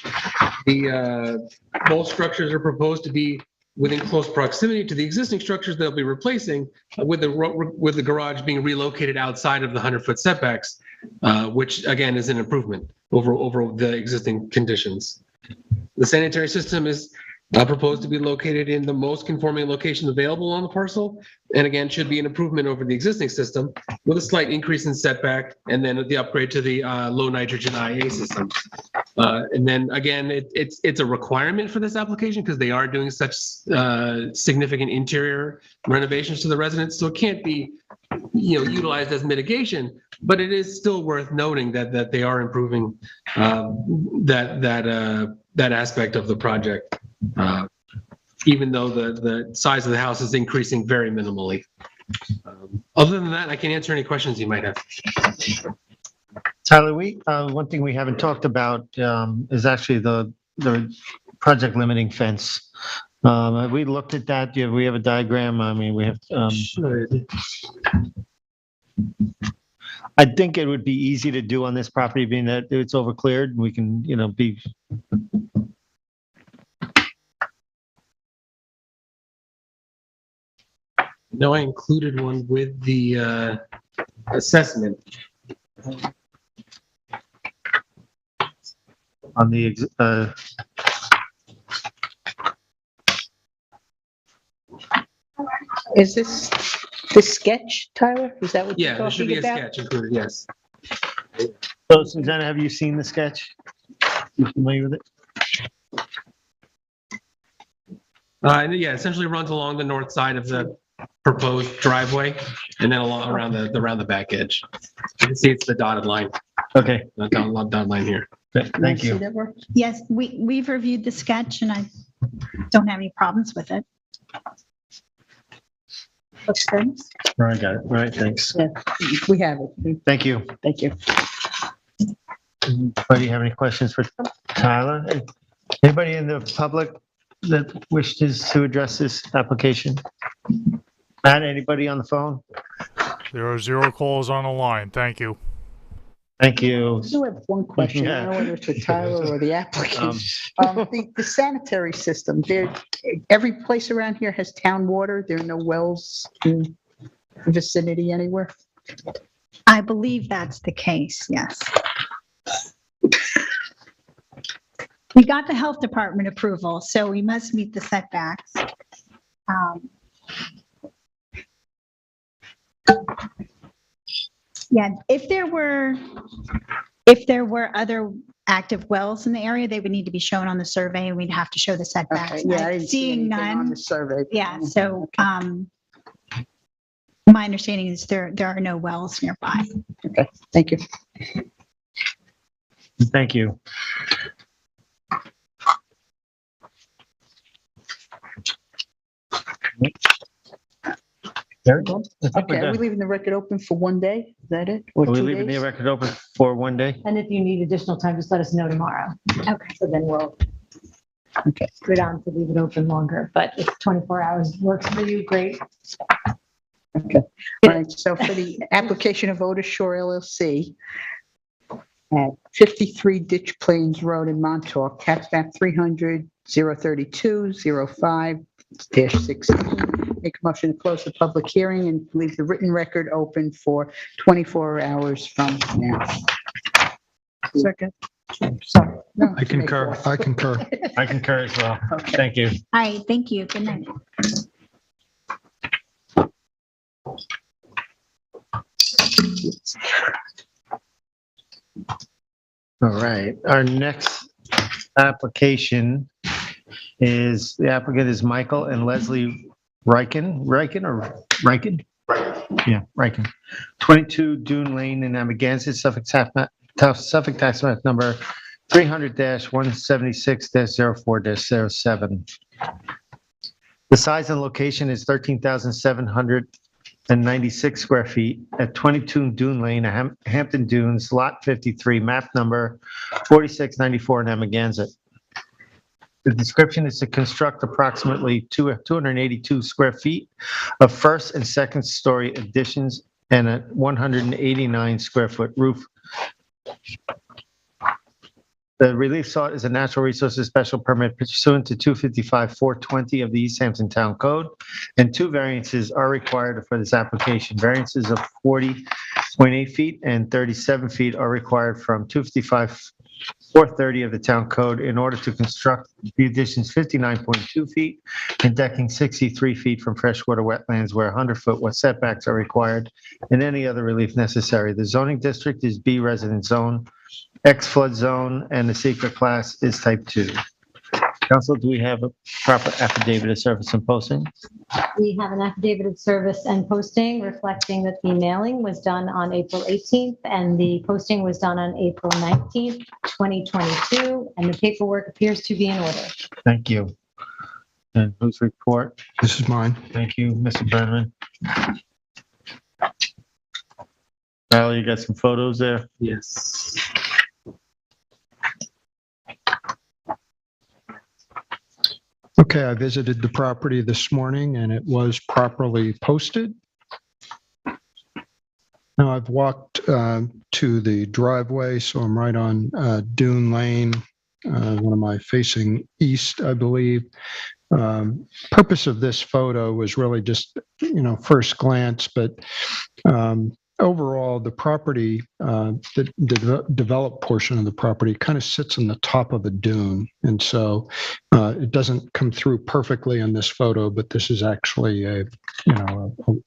Both structures are proposed to be within close proximity to the existing structures they'll be replacing, with the garage being relocated outside of the 100-foot setbacks, which again is an improvement over the existing conditions. The sanitary system is proposed to be located in the most conforming location available on the parcel, and again should be an improvement over the existing system with a slight increase in setback, and then the upgrade to the low nitrogen IA system. And then again, it's a requirement for this application because they are doing such significant interior renovations to the residents, so it can't be utilized as mitigation, but it is still worth noting that they are improving that aspect of the project. Even though the size of the house is increasing very minimally. Other than that, I can answer any questions you might have. Tyler, one thing we haven't talked about is actually the project limiting fence. Have we looked at that? Do we have a diagram? I mean, we have. I think it would be easy to do on this property, being that it's overcleared, and we can, be. No, I included one with the assessment. On the Is this the sketch, Tyler? Is that what you're Yeah, there should talking be a about? sketch included, yes. So Susanna, have you seen the sketch? You familiar with it? Yeah, essentially runs along the north side of the proposed driveway and then along around the back edge. You can see it's the dotted line, Okay, the dotted line here. thank you. Yes, we've reviewed the sketch and I don't have any problems with it. Looks good. Right, got it. Right, thanks. Yeah, we have it. Thank you. Thank you. Anybody have any questions for Tyler? Anybody in the public that wishes to address this application? Matt, anybody on the phone? There are 0 calls on the line. Thank you. Thank you. I do have one question. I don't know whether it's for Tyler or the applicant. The sanitary system, every place around here has town water. There are no wells in the vicinity anywhere. I believe that's the case, yes. We got the health department approval, so we must meet the setbacks. Yeah, if there were other active wells in the area, they would need to be shown on the survey and we'd have to show the setbacks. Okay, yeah, I didn't see Seeing anything on none, the survey. yeah, so, my understanding is there are no wells nearby. Okay, thank you. Thank you. Very good. I think we're Okay, are we done. leaving the record open for one day? Is that it? Or Are we 2 leaving the days? record open for one day? And if you need additional time, just let us know tomorrow. Okay. So then we'll Okay. go down to leave it open longer, but if 24 hours works for you, great. Okay. All right, so for the application of Otis Shore LLC at 53 Ditch Plains Road in Montauk, tax map 300-032-05-16. Make a motion to close the public hearing and leave the written record open for 24 hours from now. Second. Sorry. No, I concur. I concur. I concur as well. Okay. Thank you. All right, thank you. Good night. All right, our next application is, the applicant is Michael and Leslie Riken. Yeah, Riken. 22 Dune Lane in Amagansett, Suffolk tax map number 300-176-04-07. The size and location is 13,796 square feet at 22 Dune Lane, Hampton Dunes, Lot 53, map number 4694 in Amagansett. The description is to construct approximately 282 square feet of first and second story additions and a 189 square foot roof. The relief sought is a natural resources special permit pursuant to 255-420 of the East Hampton Town Code, and 2 variances are required for this application. Variances of 40.8 feet and 37 feet are required from 255-430 of the Town Code in order to construct the additions 59.2 feet and decking 63 feet from freshwater wetlands where 100-foot setbacks are required, and any other relief necessary. The zoning district is B resident zone, X flood zone, and the secret class is type 2. Council, do we have a proper affidavit of service and posting? We have an affidavit of service and posting reflecting that the mailing was done on April 18th and the posting was done on April 19th, 2022, and the paperwork appears to be in order. Thank you. And whose report? This is mine. Thank you, Mr. Brenneman. Al, you got some photos there? Yes. Okay, I visited the property this morning and it was properly posted. Now I've walked to the driveway, so I'm right on Dune Lane. What am I facing east, I believe. Purpose of this photo was really just, first glance, but overall, the property, the developed portion of the property kind of sits on the top of a dune. And so it doesn't come through perfectly in this photo, but this is actually a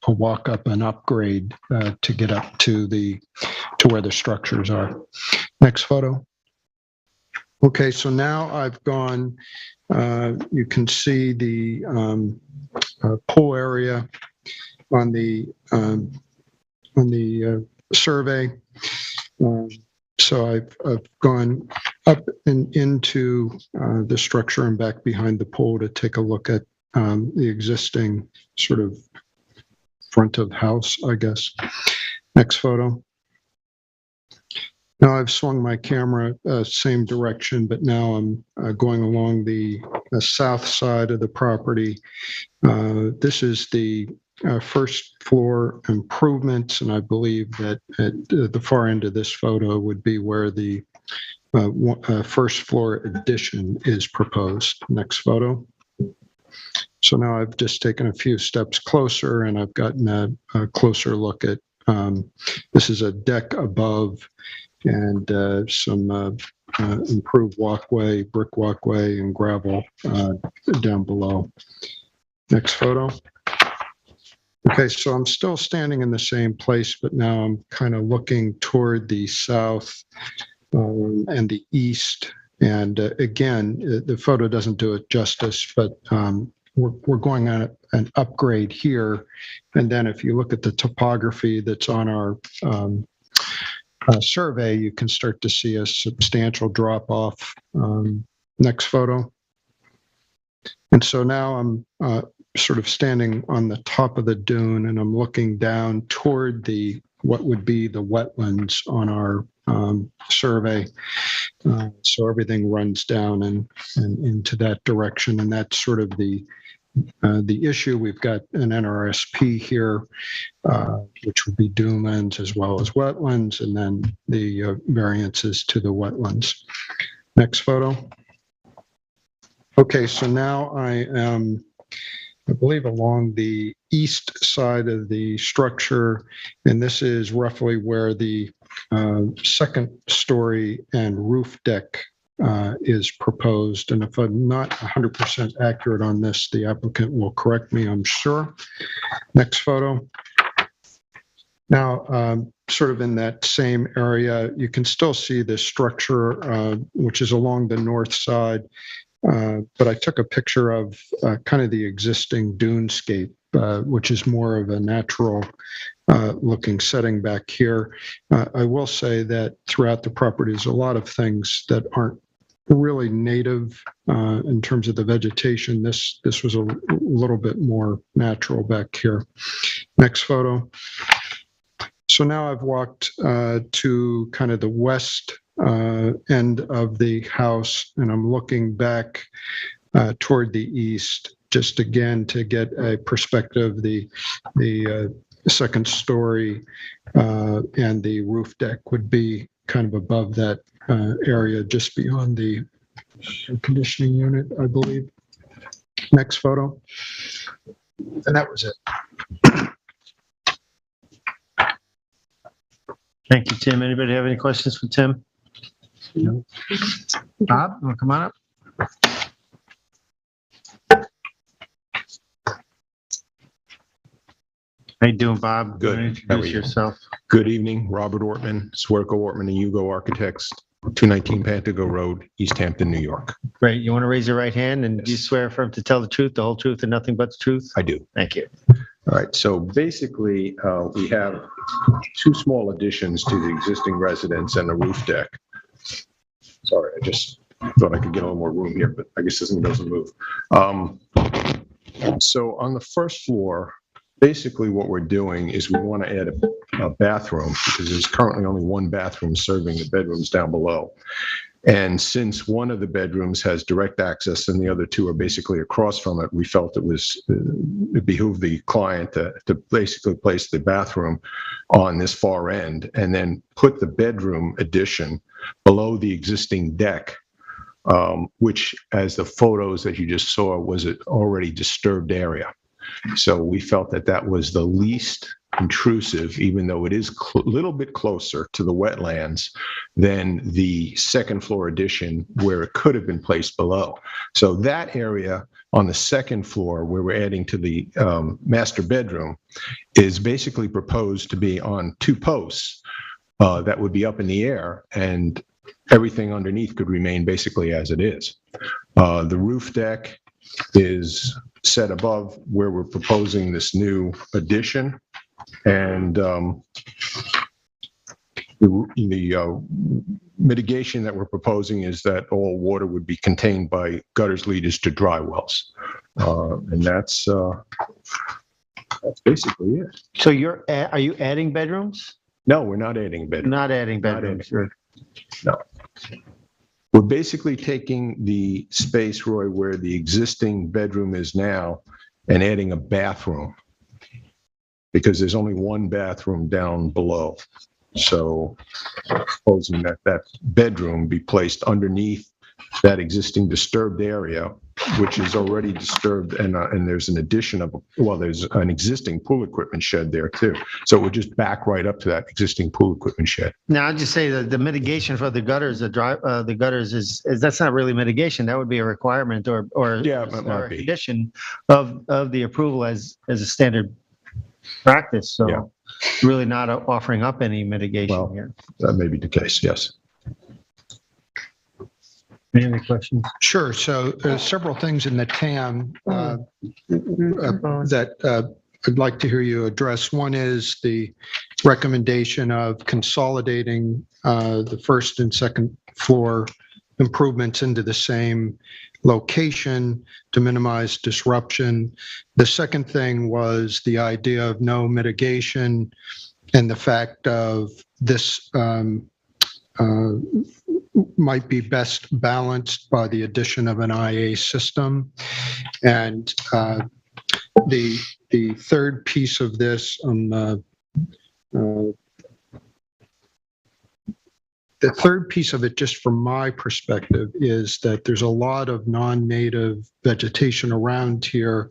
walk up and upgrade to get up to where the structures are. Next photo. Okay, so now I've gone, you can see the pool area on the survey. So I've gone up and into the structure and back behind the pool to take a look at the existing sort of front of house, I guess. Next photo. Now I've swung my camera same direction, but now I'm going along the south side of the property. This is the first floor improvements, and I believe that at the far end of this photo would be where the first floor addition is proposed. Next photo. So now I've just taken a few steps closer, and I've gotten a closer look at this is a deck above and some improved walkway, brick walkway, and gravel down below. Next photo. Okay, so I'm still standing in the same place, but now I'm kind of looking toward the south and the east. And again, the photo doesn't do it justice, but we're going on an upgrade here. And then if you look at the topography that's on our survey, you can start to see a substantial drop off. Next photo. And so now I'm sort of standing on the top of the dune, and I'm looking down toward what would be the wetlands on our survey. So everything runs down and into that direction, and that's sort of the issue. We've got an NRSP here, which would be dunelands as well as wetlands, and then the variances to the wetlands. Next photo. Okay, so now I am, I believe, along the east side of the structure, and this is roughly where the second story and roof deck is proposed. And if I'm not 100% accurate on this, the applicant will correct me, I'm sure. Next photo. Now, sort of in that same area, you can still see the structure, which is along the north side. But I took a picture of kind of the existing dunescape, which is more of a natural looking setting back here. I will say that throughout the property, there's a lot of things that aren't really native in terms of the vegetation. This was a little bit more natural back here. Next photo. So now I've walked to kind of the west end of the house, and I'm looking back toward the east, just again to get a perspective. The second story and the roof deck would be kind of above that area, just beyond the conditioning unit, I believe. Next photo. And that was it. Thank you, Tim. Anybody have any questions for Tim? No. Bob, you want to come on up? How you doing, Bob? Good. You wanna How are introduce you? yourself. Good evening, Robert Ortman, Swerco Ortman and Hugo Architects, 219 Pantago Road, East Hampton, New York. Great. You want to raise your right hand, and do you swear affirm to tell the truth, the whole truth, and nothing but the truth? I do. Thank you. All right, so basically, we have two small additions to the existing residence and a roof deck. Sorry, I just thought I could get a little more room here, but I guess this thing doesn't move. So on the first floor, basically what we're doing is we want to add a bathroom, because there's currently only one bathroom serving the bedrooms down below. And since one of the bedrooms has direct access and the other two are basically across from it, we felt it behooved the client to basically place the bathroom on this far end and then put the bedroom addition below the existing deck, which, as the photos that you just saw, was an already disturbed area. So we felt that that was the least intrusive, even though it is a little bit closer to the wetlands than the second floor addition where it could have been placed below. So that area on the second floor where we're adding to the master bedroom is basically proposed to be on two posts that would be up in the air, and everything underneath could remain basically as it is. The roof deck is set above where we're proposing this new addition, and the mitigation that we're proposing is that all water would be contained by gutters leaders to dry wells. And that's basically it. So are you adding bedrooms? No, we're not adding bedrooms. Not adding bedrooms. No. We're basically taking the space, Roy, where the existing bedroom is now and adding a bathroom, because there's only one bathroom down below. So proposing that that bedroom be placed underneath that existing disturbed area, which is already disturbed, and there's an addition of, well, there's an existing pool equipment shed there too. So it would just back right up to that existing pool equipment shed. Now, I'd just say that the mitigation for the gutters, the gutters is that's not really mitigation. That would be a requirement or Yeah, it might be. condition of the approval as a standard practice. So Yeah. really not offering up any mitigation Well, here. That may be the case, yes. Any other questions? Sure. So there's several things in the TAM that I'd like to hear you address. One is the recommendation of consolidating the first and second floor improvements into the same location to minimize disruption. The second thing was the idea of no mitigation and the fact of this might be best balanced by the addition of an IA system. And the third piece of this on the third piece of it, just from my perspective, is that there's a lot of non-native vegetation around here,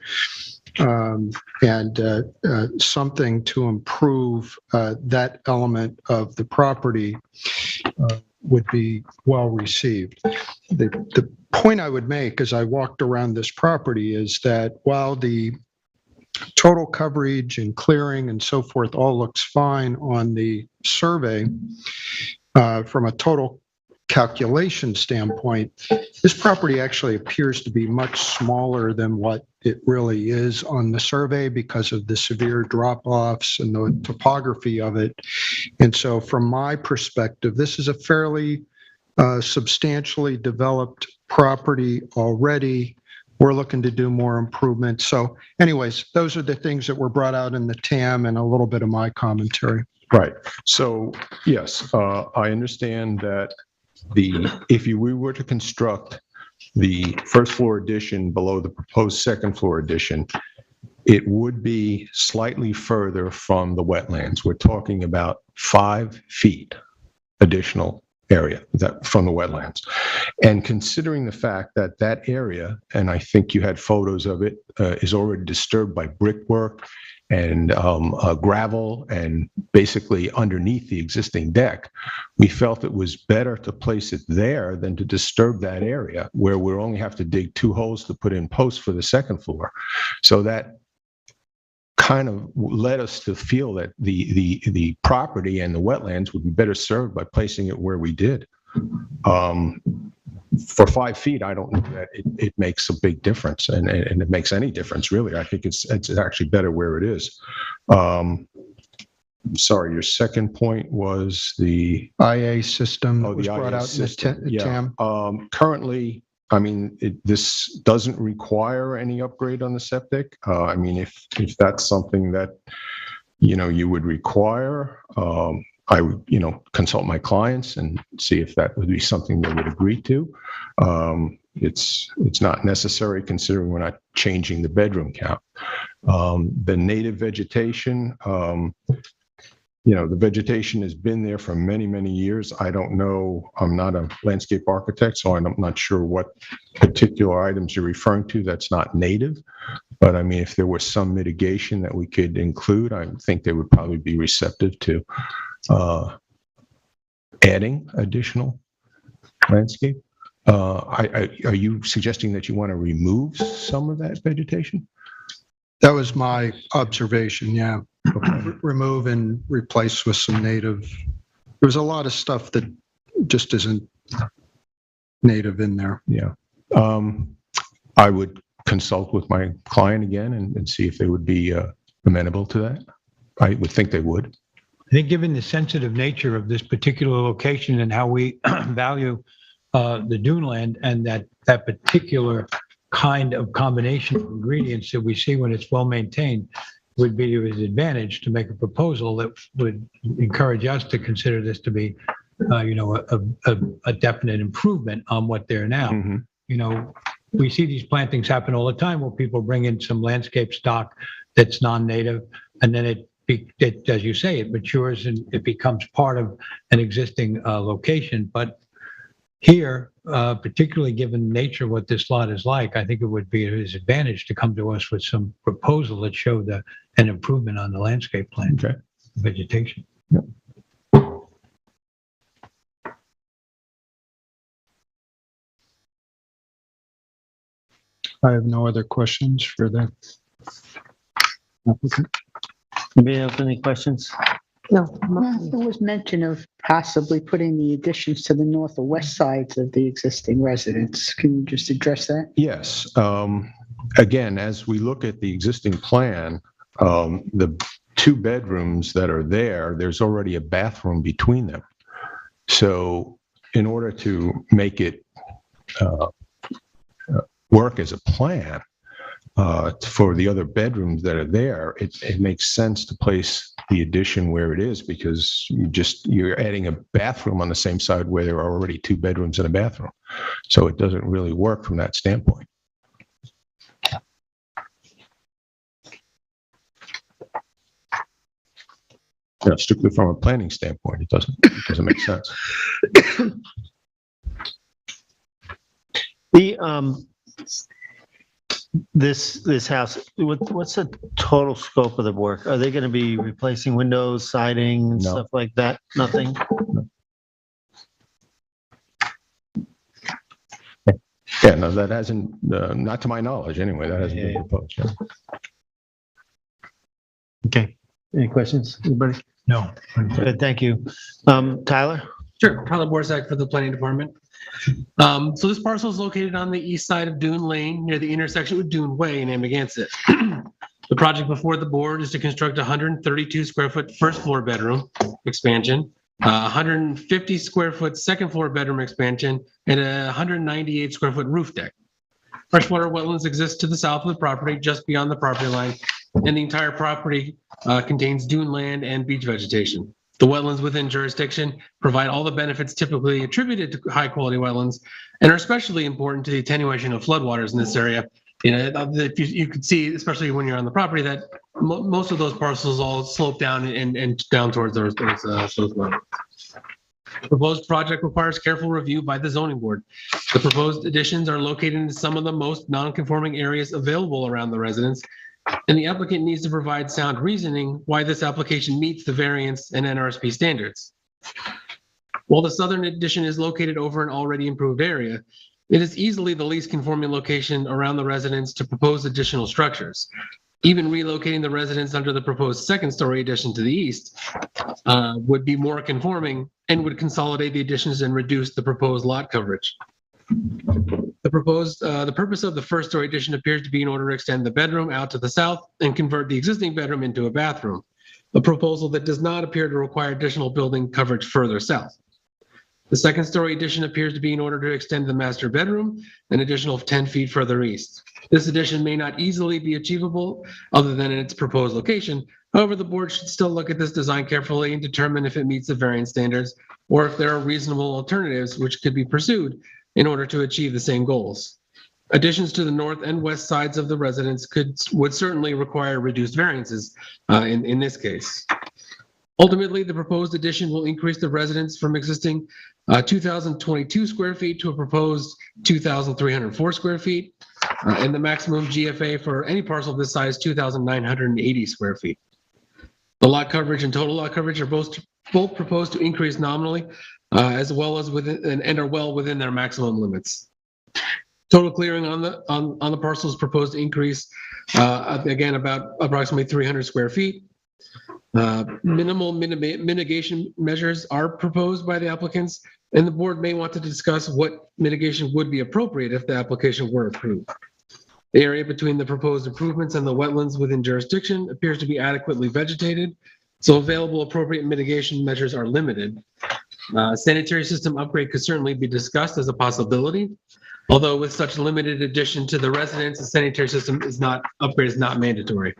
and something to improve that element of the property would be well received. The point I would make as I walked around this property is that while the total coverage and clearing and so forth all looks fine on the survey, from a total calculation standpoint, this property actually appears to be much smaller than what it really is on the survey because of the severe drop-offs and the topography of it. And so from my perspective, this is a fairly substantially developed property already. We're looking to do more improvements. So anyways, those are the things that were brought out in the TAM and a little bit of my commentary. Right. So yes, I understand that if we were to construct the first floor addition below the proposed second floor addition, it would be slightly further from the wetlands. We're talking about 5 feet additional area from the wetlands. And considering the fact that that area, and I think you had photos of it, is already disturbed by brickwork and gravel and basically underneath the existing deck, we felt it was better to place it there than to disturb that area where we'll only have to dig 2 holes to put in posts for the second floor. So that kind of led us to feel that the property and the wetlands would be better served by placing it where we did. For 5 feet, I don't know that it makes a big difference, and it makes any difference, really. I think it's actually better where it is. Sorry, your second point was the IA system that was the brought IA out system. in the Yeah. TAM. Currently, I mean, this doesn't require any upgrade on the septic. I mean, if that's something that, you would require, I would, consult my clients and see if that would be something they would agree to. It's not necessary considering we're not changing the bedroom count. The native vegetation, the vegetation has been there for many, many years. I don't know, I'm not a landscape architect, so I'm not sure what particular items you're referring to that's not native. But I mean, if there was some mitigation that we could include, I think they would probably be receptive to adding additional landscape. Are you suggesting that you want to remove some of that vegetation? That was my observation, yeah. Remove and replace with some native. There's a lot of stuff that just isn't native in there. Yeah. I would consult with my client again and see if they would be amenable to that. I would think they would. I think given the sensitive nature of this particular location and how we value the dune land and that particular kind of combination of ingredients that we see when it's well maintained, would be to his advantage to make a proposal that would encourage us to consider this to be, a definite improvement on what they're now. Mm-hmm. We see these plantings happen all the time where people bring in some landscape stock that's non-native, and then it, as you say, it matures and it becomes part of an existing location. But here, particularly given the nature of what this lot is like, I think it would be to his advantage to come to us with some proposal that showed an improvement on the landscape plan, Okay. vegetation. Yep. I have no other questions for the applicant. Anybody have any questions? No. There was mention of possibly putting the additions to the north or west sides of the existing residence. Can you just address that? Yes. Again, as we look at the existing plan, the 2 bedrooms that are there, there's already a bathroom between them. So in order to make it work as a plan for the other bedrooms that are there, it makes sense to place the addition where it is, because you're adding a bathroom on the same side where there are already 2 bedrooms and a bathroom. So it doesn't really work from that standpoint. Yeah, strictly from a planning standpoint, it doesn't make sense. This house, what's the total scope of the work? Are they going to be replacing windows, siding, and No. stuff like that? Nothing? Yeah, no, that hasn't, not to my knowledge anyway, that hasn't been proposed. Yeah. Okay. Any questions? Anybody? No. Good, thank you. Tyler? Sure, Tyler Borsak for the Planning Department. So this parcel is located on the east side of Dune Lane, near the intersection with Dune Way in Amagansett. The project before the board is to construct a 132 square foot first floor bedroom expansion, 150 square foot second floor bedroom expansion, and a 198 square foot roof deck. Freshwater wetlands exist to the south of the property, just beyond the property line, and the entire property contains dune land and beach vegetation. The wetlands within jurisdiction provide all the benefits typically attributed to high quality wetlands and are especially important to the attenuation of floodwaters in this area. You could see, especially when you're on the property, that most of those parcels all slope down and down towards those wetlands. The proposed project requires careful review by the zoning board. The proposed additions are located in some of the most non-conforming areas available around the residence, and the applicant needs to provide sound reasoning why this application meets the variance and NRSP standards. While the southern addition is located over an already improved area, it is easily the least conforming location around the residence to propose additional structures. Even relocating the residence under the proposed second-story addition to the east would be more conforming and would consolidate the additions and reduce the proposed lot coverage. The purpose of the first-story addition appears to be in order to extend the bedroom out to the south and convert the existing bedroom into a bathroom, a proposal that does not appear to require additional building coverage further south. The second-story addition appears to be in order to extend the master bedroom an additional 10 feet further east. This addition may not easily be achievable other than in its proposed location. However, the board should still look at this design carefully and determine if it meets the variance standards or if there are reasonable alternatives which could be pursued in order to achieve the same goals. Additions to the north and west sides of the residence would certainly require reduced variances in this case. Ultimately, the proposed addition will increase the residence from existing 2,022 square feet to a proposed 2,304 square feet. And the maximum GFA for any parcel this size, 2,980 square feet. The lot coverage and total lot coverage are both proposed to increase nominally, as well as within and are well within their maximum limits. Total clearing on the parcels proposed to increase, again, about approximately 300 square feet. Minimal mitigation measures are proposed by the applicants, and the board may want to discuss what mitigation would be appropriate if the application were approved. The area between the proposed improvements and the wetlands within jurisdiction appears to be adequately vegetated, so available appropriate mitigation measures are limited. Sanitary system upgrade could certainly be discussed as a possibility, although with such limited addition to the residence, the sanitary system upgrade is not mandatory.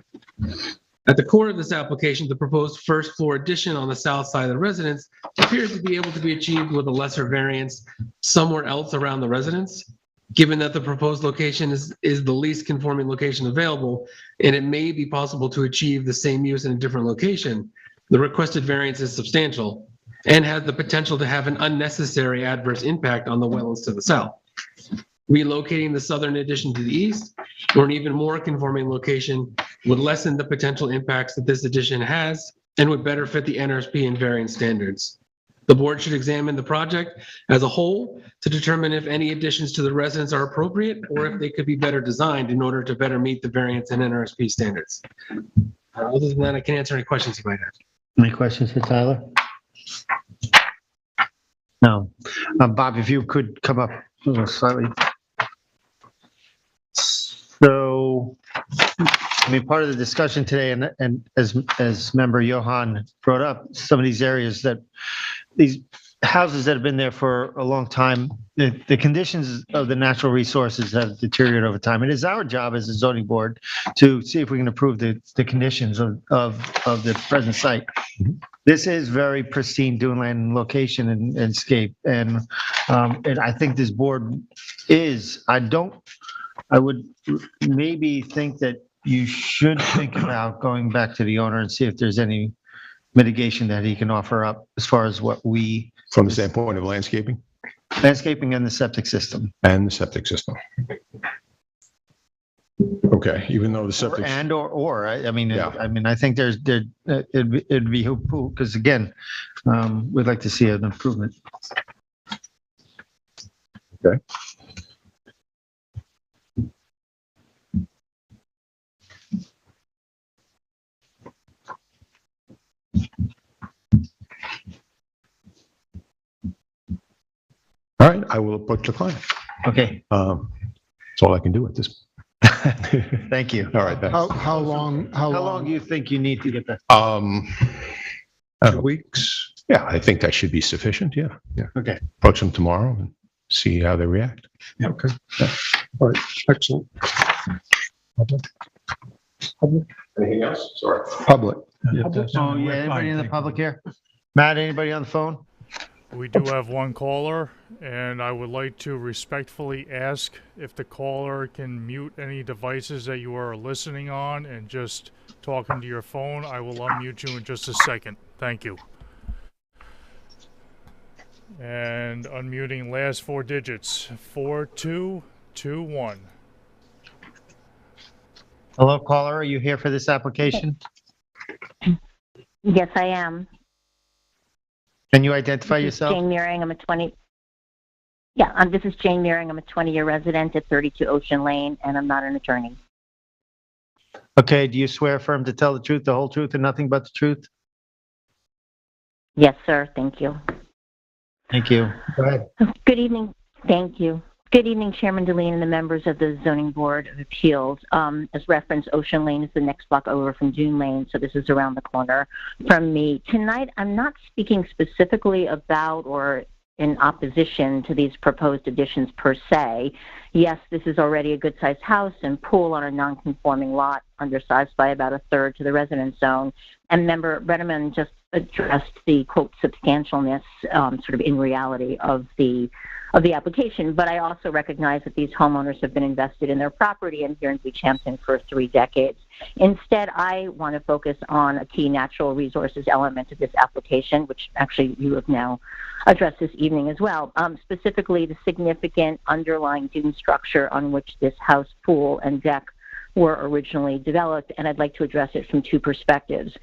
At the core of this application, the proposed first floor addition on the south side of the residence appears to be able to be achieved with a lesser variance somewhere else around the residence. Given that the proposed location is the least conforming location available, and it may be possible to achieve the same use in a different location, the requested variance is substantial and has the potential to have an unnecessary adverse impact on the wetlands to the south. Relocating the southern addition to the east or an even more conforming location would lessen the potential impacts that this addition has and would better fit the NRSP and variance standards. The board should examine the project as a whole to determine if any additions to the residence are appropriate or if they could be better designed in order to better meet the variance and NRSP standards. Other than that, I can answer any questions you might have. Any questions for Tyler? No. Bob, if you could come up a little slightly. So, I mean, part of the discussion today, and as member Johan brought up, some of these areas that these houses that have been there for a long time, the conditions of the natural resources have deteriorated over time. It is our job as a zoning board to see if we can improve the conditions of the present site. This is very pristine dune land location and scape, and I think this board is. I would maybe think that you should think about going back to the owner and see if there's any mitigation that he can offer up as far as what we. From the standpoint of landscaping? Landscaping and the septic system. And the septic system. Okay, even though the septic. I mean, Yeah. I think it'd be because again, we'd like to see an improvement. Okay. All right, I will approach the client. Okay, That's all I can do at this. thank you. All right, thanks. How long? Do you think you need to get that? 2 weeks. Yeah, I think that should be sufficient. Yeah. Okay. Approach them tomorrow and see how they react. Okay. All right, excellent. Public? Anything else? Sorry. Public. Oh, yeah, anybody in the public here? Matt, anybody on the phone? We do have one caller, and I would like to respectfully ask if the caller can mute any devices that you are listening on and just talk into your phone. I will unmute you in just a second. Thank you. And unmuting last 4 digits, 4221. Hello, caller, are you here for this application? Yes, I am. Can you identify yourself? Jane Mearing. I'm a 20. This is Jane Mearing. I'm a 20-year resident at 32 Ocean Lane, and I'm not an attorney. Okay, do you swear affirm to tell the truth, the whole truth, and nothing but the truth? Yes, sir. Thank you. Thank you. Go ahead. Good evening. Thank you. Good evening, Chairman Deline and the members of the Zoning Board of Appeals. As referenced, Ocean Lane is the next block over from Dune Lane, so this is around the corner from me. Tonight, I'm not speaking specifically about or in opposition to these proposed additions per se. Yes, this is already a good-sized house and pool on a non-conforming lot undersized by about a third to the residence zone. And member Bredeman just addressed the quote substantialness sort of in reality of the application, but I also recognize that these homeowners have been invested in their property and here in Beach Hampton for 3 decades. Instead, I want to focus on a key natural resources element of this application, which actually you have now addressed this evening as well, specifically the significant underlying dune structure on which this house, pool, and deck were originally developed, and I'd like to address it from 2 perspectives.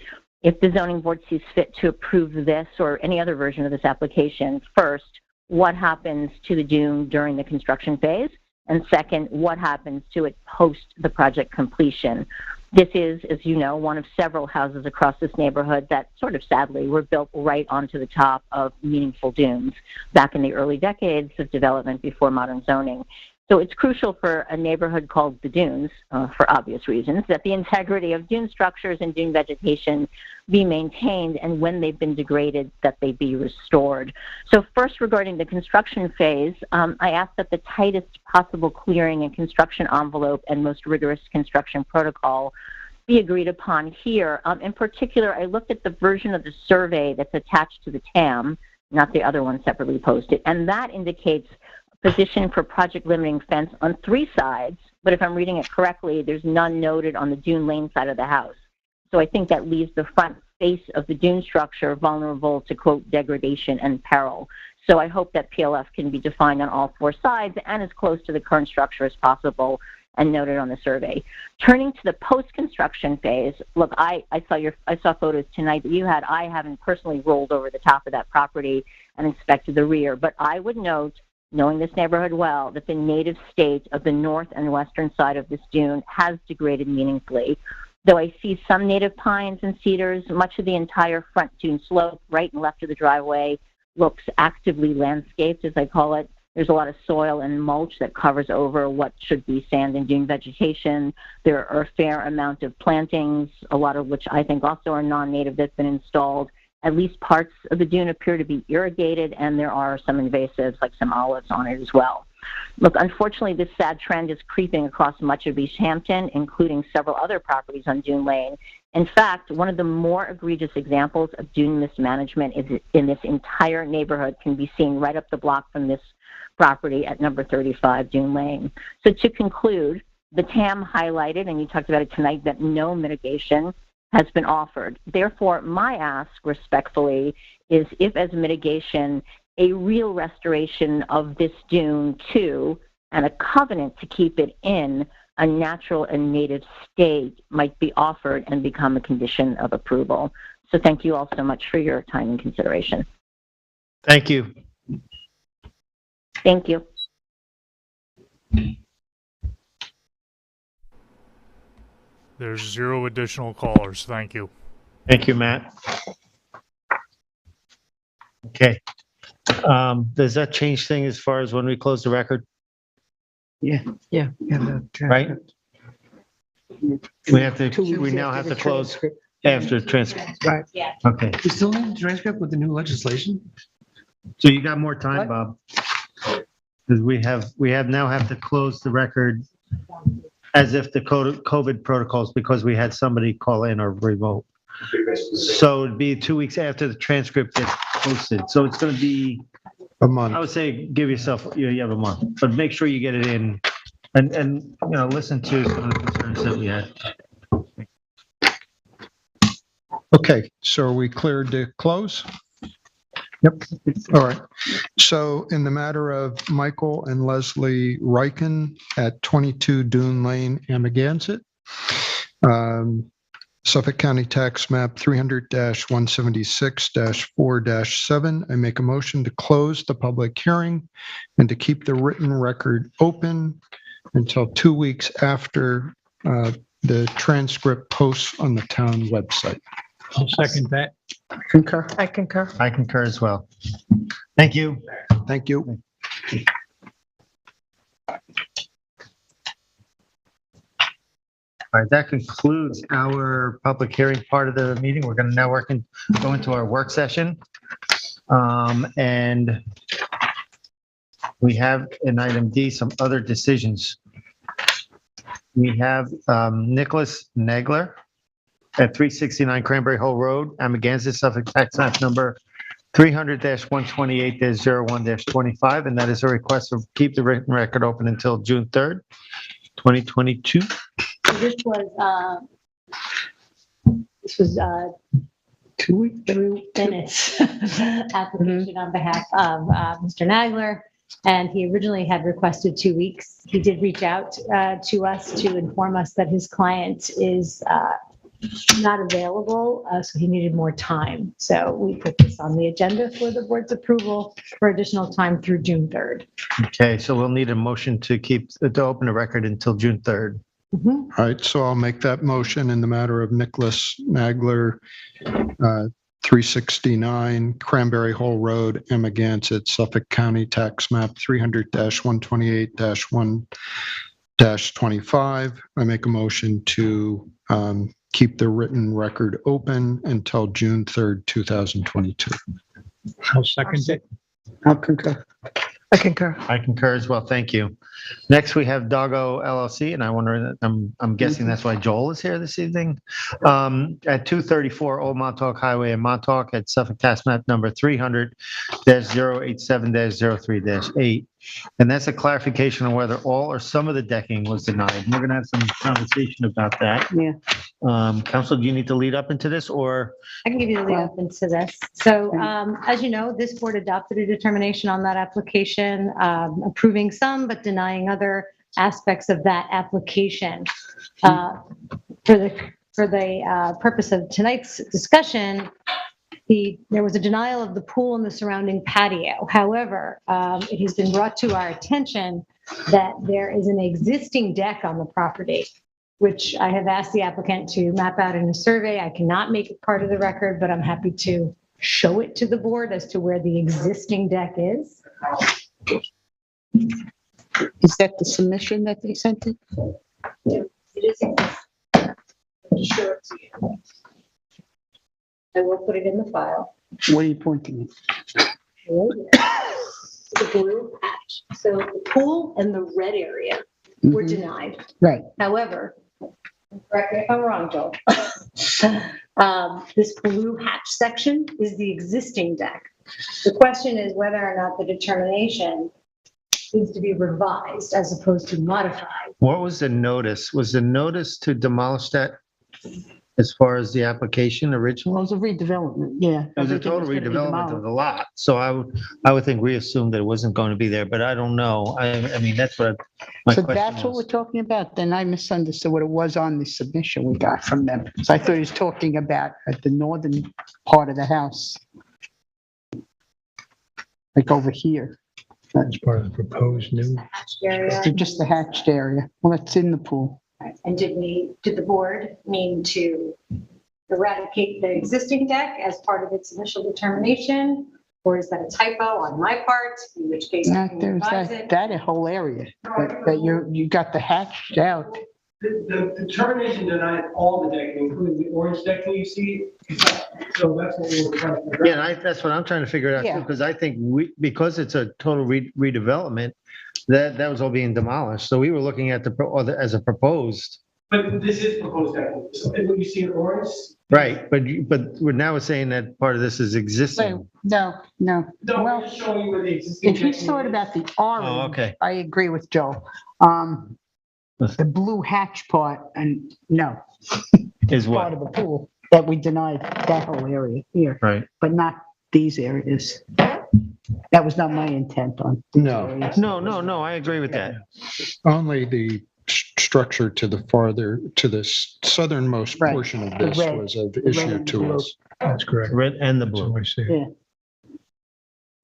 If the zoning board sees fit to approve this or any other version of this application, first, what happens to the dune during the construction phase? And second, what happens to it post the project completion? This is, as you know, one of several houses across this neighborhood that sort of sadly were built right onto the top of meaningful dunes back in the early decades of development before modern zoning. So it's crucial for a neighborhood called the Dunes, for obvious reasons, that the integrity of dune structures and dune vegetation be maintained, and when they've been degraded, that they be restored. So first, regarding the construction phase, I ask that the tightest possible clearing and construction envelope and most rigorous construction protocol be agreed upon here. In particular, I looked at the version of the survey that's attached to the TAM, not the other one separately posted, and that indicates position for project limiting fence on 3 sides, but if I'm reading it correctly, there's none noted on the dune lane side of the house. So I think that leaves the front face of the dune structure vulnerable to, quote, degradation and peril. So I hope that PLF can be defined on all 4 sides and as close to the current structure as possible and noted on the survey. Turning to the post-construction phase, look, I saw photos tonight that you had. I haven't personally rolled over the top of that property and inspected the rear, but I would note, knowing this neighborhood well, that the native state of the north and western side of this dune has degraded meaningfully. Though I see some native pines and cedars, much of the entire front dune slope, right and left of the driveway, looks actively landscaped, as I call it. There's a lot of soil and mulch that covers over what should be sand and dune vegetation. There are a fair amount of plantings, a lot of which I think also are non-native that's been installed. At least parts of the dune appear to be irrigated, and there are some invasives like some olives on it as well. Look, unfortunately, this sad trend is creeping across much of East Hampton, including several other properties on Dune Lane. In fact, one of the more egregious examples of dune mismanagement is in this entire neighborhood can be seen right up the block from this property at number 35 Dune Lane. So to conclude, the TAM highlighted, and you talked about it tonight, that no mitigation has been offered. Therefore, my ask respectfully is, if as mitigation, a real restoration of this dune too, and a covenant to keep it in a natural and native state might be offered and become a condition of approval. So thank you all so much for your time and consideration. Thank you. Thank you. There's 0 additional callers. Thank you. Thank you, Matt. Okay. Does that change things as far as when we close the record? Yeah. Right? We now have to close after the transcript. Right. Yeah. Okay. We still need a transcript with the new legislation? So you got more time, Bob? Because we now have to close the record as if the COVID protocols, because we had somebody call in or remote. So it'd be 2 weeks after the transcript gets posted. So it's going to be A month. I would say give yourself, you have a month, but make sure you get it in and listen to some of the concerns that we had. Okay, so are we cleared to close? Yep. All right. So in the matter of Michael and Leslie Riken at 22 Dune Lane, Amagansett, Suffolk County Tax Map 300-176-4-7, I make a motion to close the public hearing and to keep the written record open until 2 weeks after the transcript posts on the town website. I'll second that. Concur. I concur. I concur as well. Thank you. Thank you. All right, that concludes our public hearing part of the meeting. We're going to now go into our work session. And we have in item D some other decisions. We have Nicholas Nagler at 369 Cranberry Hole Road, Amagansett, Suffolk, tax map number 300-128-01-25, and that is a request to keep the written record open until June 3rd, 2022. This was 2 weeks through Dennis application on behalf of Mr. Nagler. And he originally had requested 2 weeks. He did reach out to us to inform us that his client is not available, so he needed more time. So we put this on the agenda for the board's approval for additional time through June 3rd. Okay, so we'll need a motion to open the record until June 3rd. All right, so I'll make that motion in the matter of Nicholas Nagler, 369 Cranberry Hole Road, Amagansett, Suffolk County, tax map 300-128-1-25. I make a motion to keep the written record open until June 3rd, 2022. I'll second it. I'll concur. I concur. I concur as well. Thank you. Next, we have Doggo LLC, and I wonder, I'm guessing that's why Joel is here this evening. At 234 Old Montauk Highway in Montauk at Suffolk tax map number 300-087-03-8. And that's a clarification on whether all or some of the decking was denied. And we're going to have some conversation about that. Yeah. Council, do you need to lead up into this, or? I can give you the lead up into this. So as you know, this board adopted a determination on that application, approving some but denying other aspects of that application. For the purpose of tonight's discussion, there was a denial of the pool and the surrounding patio. However, it has been brought to our attention that there is an existing deck on the property, which I have asked the applicant to map out in a survey. I cannot make it part of the record, but I'm happy to show it to the board as to where the existing deck is. Is that the submission that they sent it? It is. I'll show it to you. I will put it in the file. What are you pointing at? The blue patch. So the pool and the red area were denied. Right. However, correct me if I'm wrong, Joel. This blue hatch section is the existing deck. The question is whether or not the determination needs to be revised as opposed to modified. What was the notice? Was the notice to demolish that as far as the application originally? Well, it was a redevelopment, yeah. It was a total redevelopment of the lot. So I would think we assumed that it wasn't going to be there, but I don't know. I mean, that's what my So question that's what we're was. talking about? Then I misunderstood what it was on the submission we got from them. So I thought he was talking about at the northern part of the house. Like over here. That's part of the proposed new. Hatched area. Just the hatched area. Well, it's in the pool. And did the board mean to eradicate the existing deck as part of its initial determination? Or is that a typo on my part, in which case I can There's revise it? that whole area that you got the hatched out. The determination denied all the decking, including the orange decking you see. So that's what we were trying to figure out. Yeah, and that's what I'm trying to figure out too, Yeah. because I think because it's a total redevelopment, that was all being demolished. So we were looking at as a proposed. But this is proposed decking. So what you see in orange. Right, but we're now saying that part of this is Wait, existing. no. No, Well, we're just showing you where the existing. If you decking thought is. about the Oh, orange, okay. I agree with Joe. The blue hatch part, and no, Is part what? of the pool that we denied that whole area here, Right. but not these areas. That was not my intent on. these No. areas. No, I agree with that. Only the structure to the southernmost Right. portion of The this red. was of The red issue and to blue. us. That's correct. Red and the That's blue. what I see. Yeah.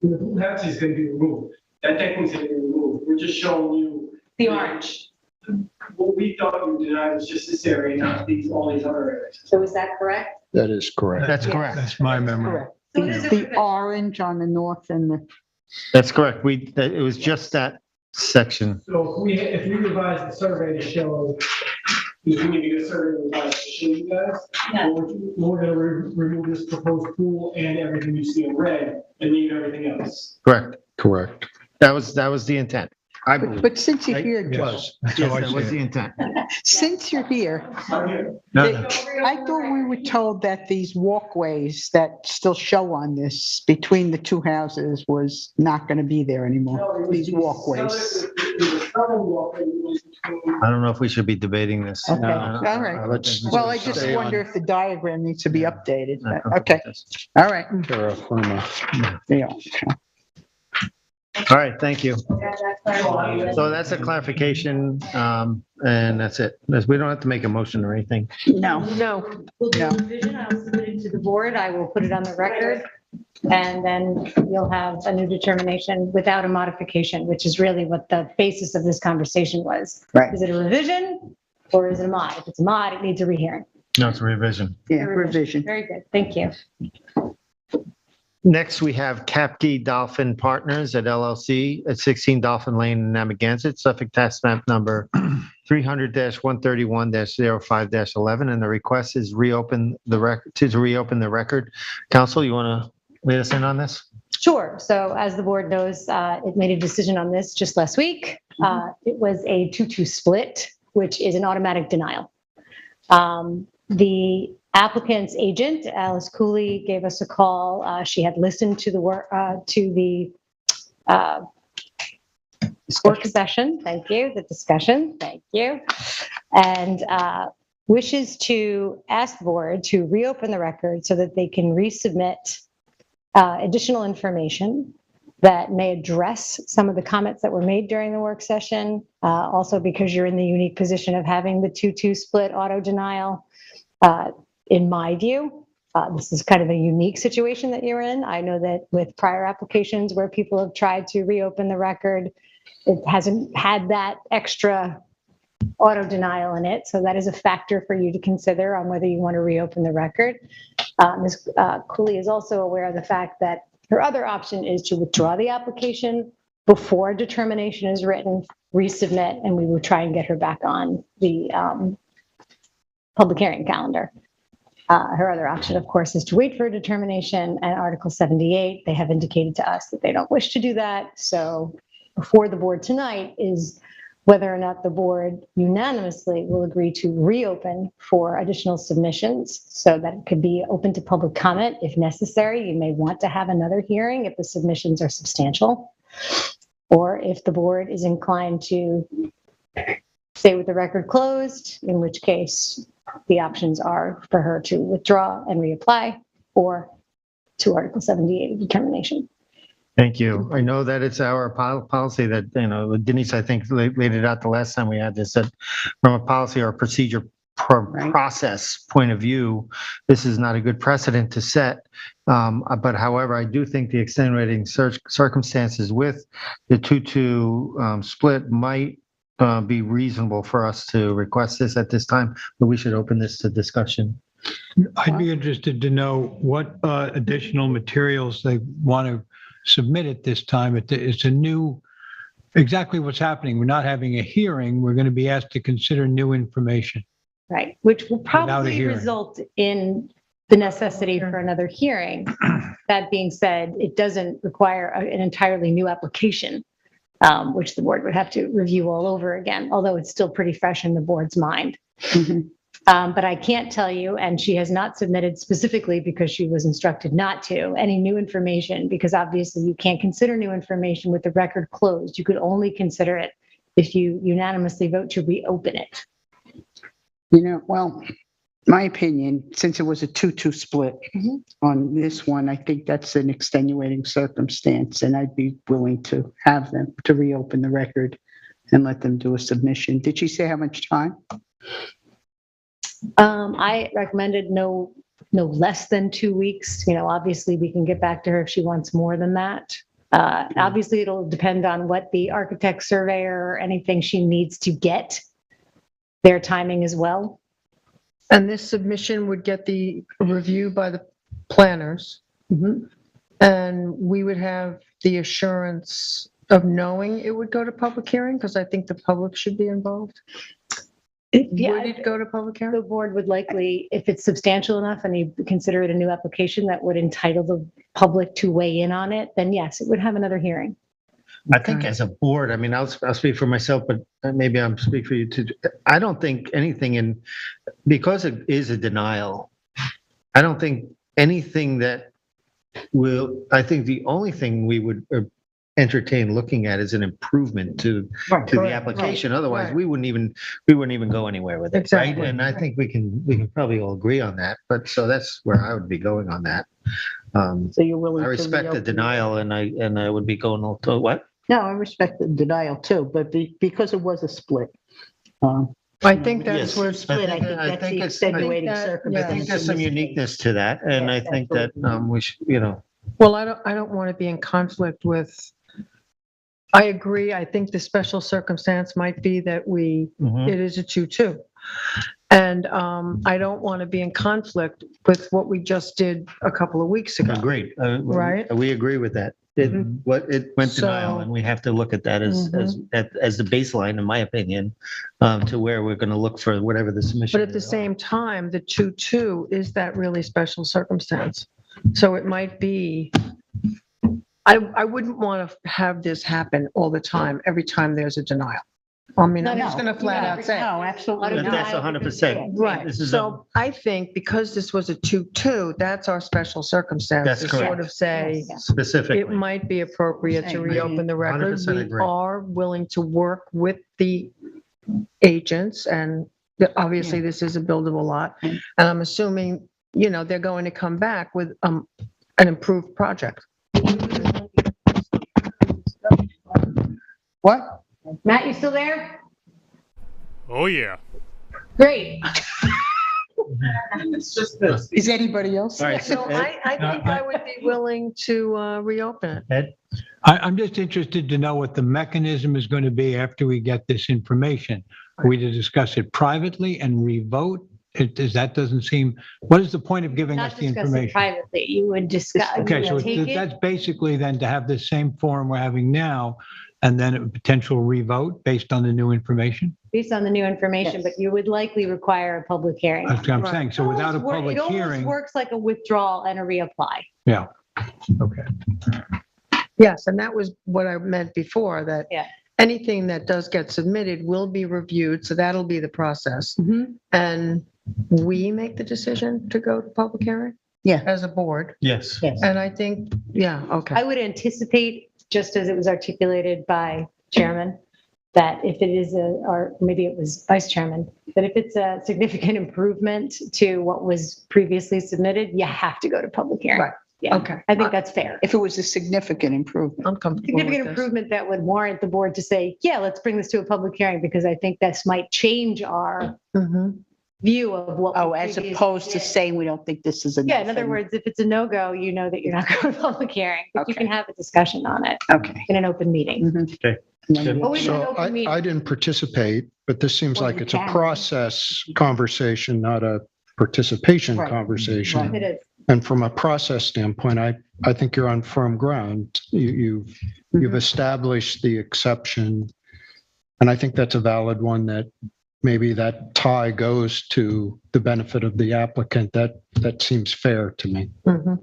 The blue hatch is gonna be removed. That decking's gonna be removed. We're just showing you. The orange. What we thought you denied was just this area, not all these other areas. So is that correct? That is correct. That's correct. That's my memory. Correct. So it is a The revision. orange on the north and the, That's correct. It was just that section. So if we revise the survey to show, if we need to get a survey revised to show you guys, Yeah. we're gonna remove this proposed pool and everything you see in red and leave everything else. Correct. Correct. That was the intent. I believe. But since you're here, Was. That's Yes, how I that was see the it. intent. since you're here, No, no. I thought we were told that these walkways that still show on this between the two houses was not going to be there anymore, these walkways. I don't know if we should be debating this. Okay, No, all right. I would think we Well, should I just stay on- wonder if the diagram needs to be Yeah. updated. not but- comfortable Okay, with this. all right. Yeah. All right, thank you. So that's a clarification, and that's it. We don't have to make a motion or anything. No, No, We'll do No. a revision, I'll submit it to the board, I will put it on the record, and then you'll have a new determination without a modification, which is really what the basis of this conversation was. Right. Is it a revision or is it a mod? If it's a mod, it needs a rehearing. No, it's a revision. yeah, revision. Very good, thank you. Next, we have Capkey Dolphin Partners at LLC at 16 Dolphin Lane in Amagansett, Suffolk tax map number 300-131-05-11, and the request is to reopen the record. Council, you want to lead us in on this? Sure. So as the board knows, it made a decision on this just last week. It was a 2-2 split, which is an automatic denial. The applicant's agent, Alice Cooley, gave us a call. She had listened to the work session. Thank you. The discussion. Thank you. And wishes to ask the board to reopen the record so that they can resubmit additional information that may address some of the comments that were made during the work session. Also, because you're in the unique position of having the 2-2 split auto denial. In my view, this is kind of a unique situation that you're in. I know that with prior applications where people have tried to reopen the record, it hasn't had that extra auto denial in it. So that is a factor for you to consider on whether you want to reopen the record. Ms. Cooley is also aware of the fact that her other option is to withdraw the application before a determination is written, resubmit, and we will try and get her back on the public hearing calendar. Her other option, of course, is to wait for a determination, and Article 78, they have indicated to us that they don't wish to do that. So before the board tonight is whether or not the board unanimously will agree to reopen for additional submissions so that it could be open to public comment if necessary. You may want to have another hearing if the submissions are substantial, or if the board is inclined to stay with the record closed, in which case the options are for her to withdraw and reapply, or to Article 78 determination. Thank you. I know that it's our policy that, Denise, I think, laid it out the last time we had this, that from a policy or procedure process point of view, this is not a good precedent to set. But however, I do think the extenuating circumstances with the 2-2 split might be reasonable for us to request this at this time, but we should open this to discussion. I'd be interested to know what additional materials they want to submit at this time. It's a new, exactly what's happening. We're not having a hearing. We're going to be asked to consider new information. Right, which will Without a probably hearing. result in the necessity for another hearing. That being said, it doesn't require an entirely new application, which the board would have to review all over again, although it's still pretty fresh in the board's mind. But I can't tell you, and she has not submitted specifically because she was instructed not to, any new information, because obviously you can't consider new information with the record closed. You could only consider it if you unanimously vote to reopen it. Well, my opinion, since it was a 2-2 split on this one, I think that's an extenuating circumstance, and I'd be willing to have them to reopen the record and let them do a submission. Did she say how much time? I recommended no less than 2 weeks. Obviously we can get back to her if she wants more than that. Obviously it'll depend on what the architect, surveyor, or anything she needs to get, their timing as well. and this submission would get the review by the planners. Mhm. And we would have the assurance of knowing it would go to public hearing, because I think the public should be involved. Yeah, Would it go to public hearing? the board would likely, if it's substantial enough and you consider it a new application that would entitle the public to weigh in on it, then yes, it would have another hearing. I think as a board, I mean, I'll speak for myself, but maybe I'm speaking for you too. I don't think anything because it is a denial, I don't think anything I think the only thing we would entertain looking at is an improvement to the application. Otherwise, we wouldn't even go anywhere with it. Exactly. Right. And I think we can probably all agree on that. But so that's where I would be going on that. So you're willing I to respect the reopen? denial and I would be going to what? No, I respect the denial too, but because it was a split. I think that's Yes. where Split, I think I that's think the it's- extenuating I think that- I circumstance. think there's some uniqueness to that. And I Yes, think that we should, Well, I don't want to be in conflict with, I agree. I think the special circumstance might be that it is a 2-2. And I don't want to be in conflict with what we just did a couple of weeks ago. agreed. Right. We agree with that. It went denial, So- and we have to look at that as the baseline, in my opinion, to where we're going to look for whatever the submission. But at the same time, the 2-2 is that really special circumstance. So it might be, I wouldn't want to have this happen all the time, every time there's a denial. I mean, I'm just going to flat out say. No, absolutely But not. that's 100%. Right, This is so I think because this was a 2-2, that's our special circumstance. That's To correct. sort of say, specifically. it might be appropriate to reopen the record. 100% We agree. are willing to work with the agents, and obviously this is a buildable lot. And I'm assuming, they're going to come back with an improved project. What? Matt, you still there? Oh, yeah. Great. Is anybody else? All right. So I think I would be willing to reopen it. Ed? I'm just interested to know what the mechanism is going to be after we get this information. Are we to discuss it privately and revote? That doesn't seem, what is the point of giving us Not the discuss it information? privately. You would discuss. Okay, so take it. that's basically then to have the same forum we're having now, and then a potential revote based on the new information? Based on the new information, but you would likely require a public hearing. That's what I'm saying. So without a public It almost hearing, works like a withdrawal and a reapply. yeah. Okay. Yes, and that was what I meant before, that Yeah. anything that does get submitted will be reviewed, so that'll be the process. And we make the decision to go to public hearing? Yeah. As a board. Yes. Yes. And I think, yeah, okay. I would anticipate, just as it was articulated by chairman, that if it is or maybe it was vice chairman, that if it's a significant improvement to what was previously submitted, you have to go to public hearing. Right. Yeah. Okay. I think that's fair. If it was a significant improvement. I'm comfortable with Significant this. improvement that would warrant the board to say, yeah, let's bring this to a public hearing, because I think this might change our Mhm. view of what. Oh, we as previously opposed to did. saying we don't think this is a. Yeah, in other words, if it's a no-go, you know that you're not going to public hearing, but you Okay. can have a discussion on it Okay. in an open meeting. Okay. Always an So open meeting. I didn't participate, but this seems Well, like you it's a can. process conversation, not a participation Right. conversation. It is. And from a process standpoint, I think you're on firm ground. You've established the exception. And I think that's a valid one, that maybe that tie goes to the benefit of the applicant. That seems fair to me. Mhm.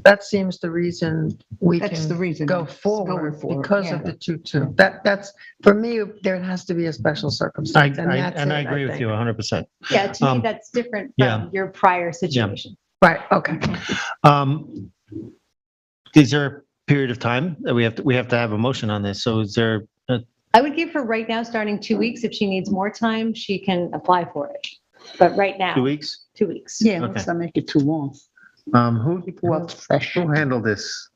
That seems the reason we That's the can reason. go it's forward going for it, because yeah. of the 2-2. That's, for me, there has to be a special circumstance. And that's I it, agree with think. you 100%. Yeah, to me, Um, that's different yeah. from your prior situation. Right, okay. Is there a period of time that we have to have a motion on this? So is there, I would give her right now, starting 2 weeks. If she needs more time, she can apply for it. But right now. 2 weeks? 2 weeks. Yeah, Okay. let's not make it too long. Who fresh. handled this?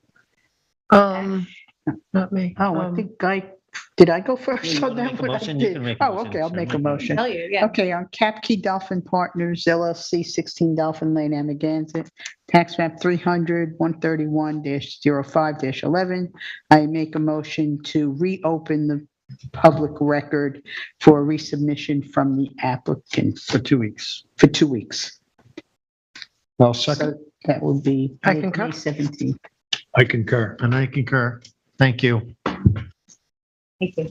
Not me. Oh, I think did I go first You on wanna that make a one? I motion? You did. can make a Oh, motion, okay, I'll sure, make no a problem. motion. Tell you, yeah. Okay, on Capkey Dolphin Partners LLC, 16 Dolphin Lane, Amagansett, tax map 300-131-05-11. I make a motion to reopen the public record for resubmission from the applicant For 2 weeks. for 2 weeks. Well, second, So that would be I May concur. 17th. I concur. And I concur. Thank you. Thank you.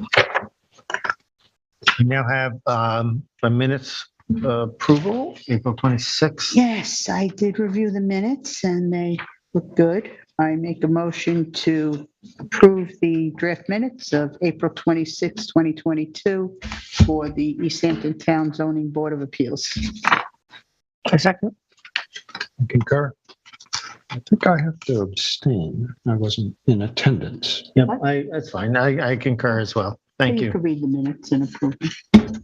We now have a minutes approval, April 26th. Yes, I did review the minutes and they look good. I make a motion to approve the draft minutes of April 26, 2022 for the East Hampton Town Zoning Board of Appeals. A second. I concur. I think I have to abstain. I wasn't in attendance. Yep, that's fine. I concur as well. Thank You you. can read the minutes and approve them.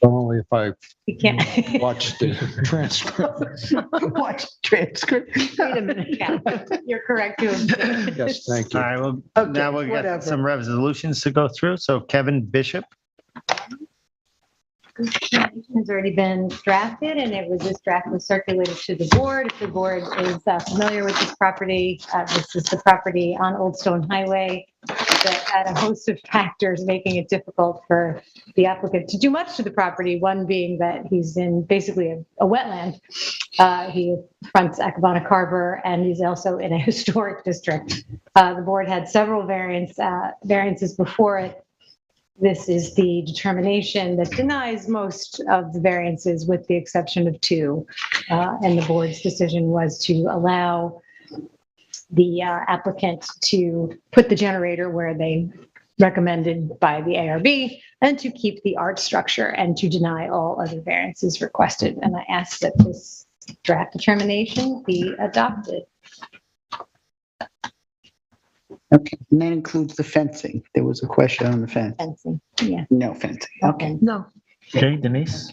Only if I You can't. watch the transcript. Watch transcript. Wait a minute, Cal. You're correct to abstain. Yes, thank All you. right, well, Okay, now we'll get whatever. some resolutions to go through. So Kevin Bishop, Has already been drafted, and this draft was circulated to the board. If the board is familiar with this property, this is the property on Old Stone Highway that had a host of factors making it difficult for the applicant to do much to the property, one being that he's in basically a wetland. He fronts Acabana Harbor, and he's also in a historic district. The board had several variances before it. This is the determination that denies most of the variances with the exception of two. And the board's decision was to allow the applicant to put the generator where they recommended by the ARB and to keep the art structure and to deny all other variances requested. And I ask that this draft determination be adopted. Okay, and that includes the fencing. There was a question on the fence. Fencing, yeah. No fencing. Okay. No. okay, Denise?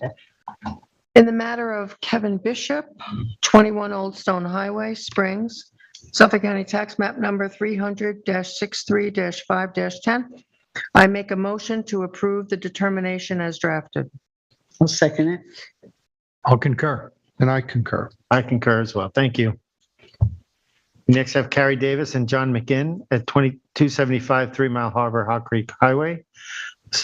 In the matter of Kevin Bishop, 21 Old Stone Highway, Springs, Suffolk County Tax Map Number 300-63-5-10, I make a motion to approve the determination as drafted. I'll second it. I'll concur. And I concur. I concur as well. Thank you. Next, I have Carrie Davis and John McGinn at 2275 3 Mile Harbor, Hot Creek Highway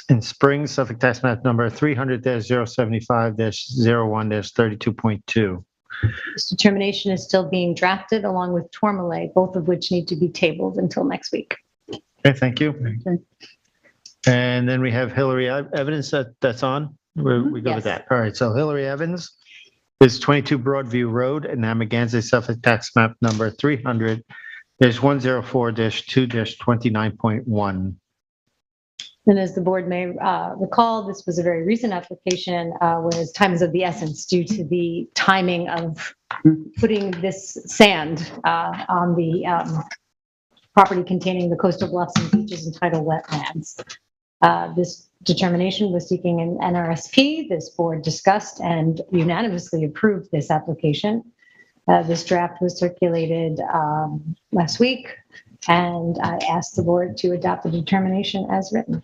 in Springs, Suffolk Tax Map Number 300-075-01-32.2. This determination is still being drafted along with Tourmalet, both of which need to be tabled until next week. Okay, thank you. And then we have Hillary Evans that's on. We go with Yes. that. All right, so Hillary Evans is 22 Broadview Road in Amagansett, Suffolk Tax Map Number 300-104-2-29.1. And as the board may recall, this was a very recent application, whereas time is of the essence due to the timing of putting this sand on the property containing the coastal bluffs and beaches and tidal wetlands. This determination was seeking an NRSP. This board discussed and unanimously approved this application. This draft was circulated last week, and I asked the board to adopt the determination as written.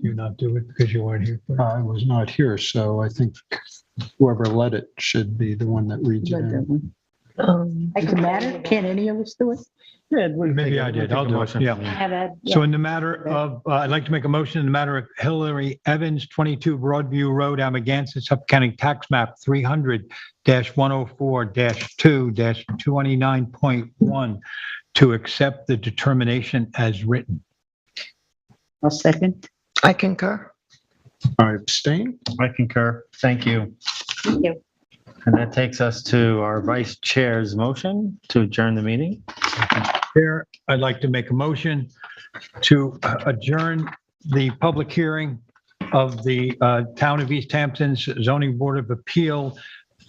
You not do it because you weren't here. I was not here, so I think whoever led it should be the one that reads it in. Does it matter? Can't any of us do it? Yeah, Maybe I did. I'll do it. I Yeah. have a, So in the matter of, I'd like to make a motion in the matter of Hillary Evans, 22 Broadview Road, Amagansett, Suffolk County Tax Map 300-104-2-29.1 to accept the determination as written. I'll second. I concur. I abstain. I concur. Thank you. thank you. And that takes us to our vice chair's motion to adjourn the meeting. Chair, I'd like to make a motion to adjourn the public hearing of the Town of East Hampton's Zoning Board of Appeal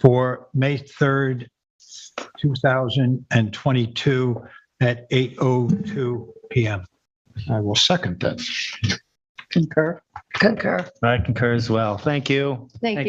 for May 3rd, 2022 at 8:02 PM. I will second that. Concur. Concur. I concur as well. Thank you. Thank you.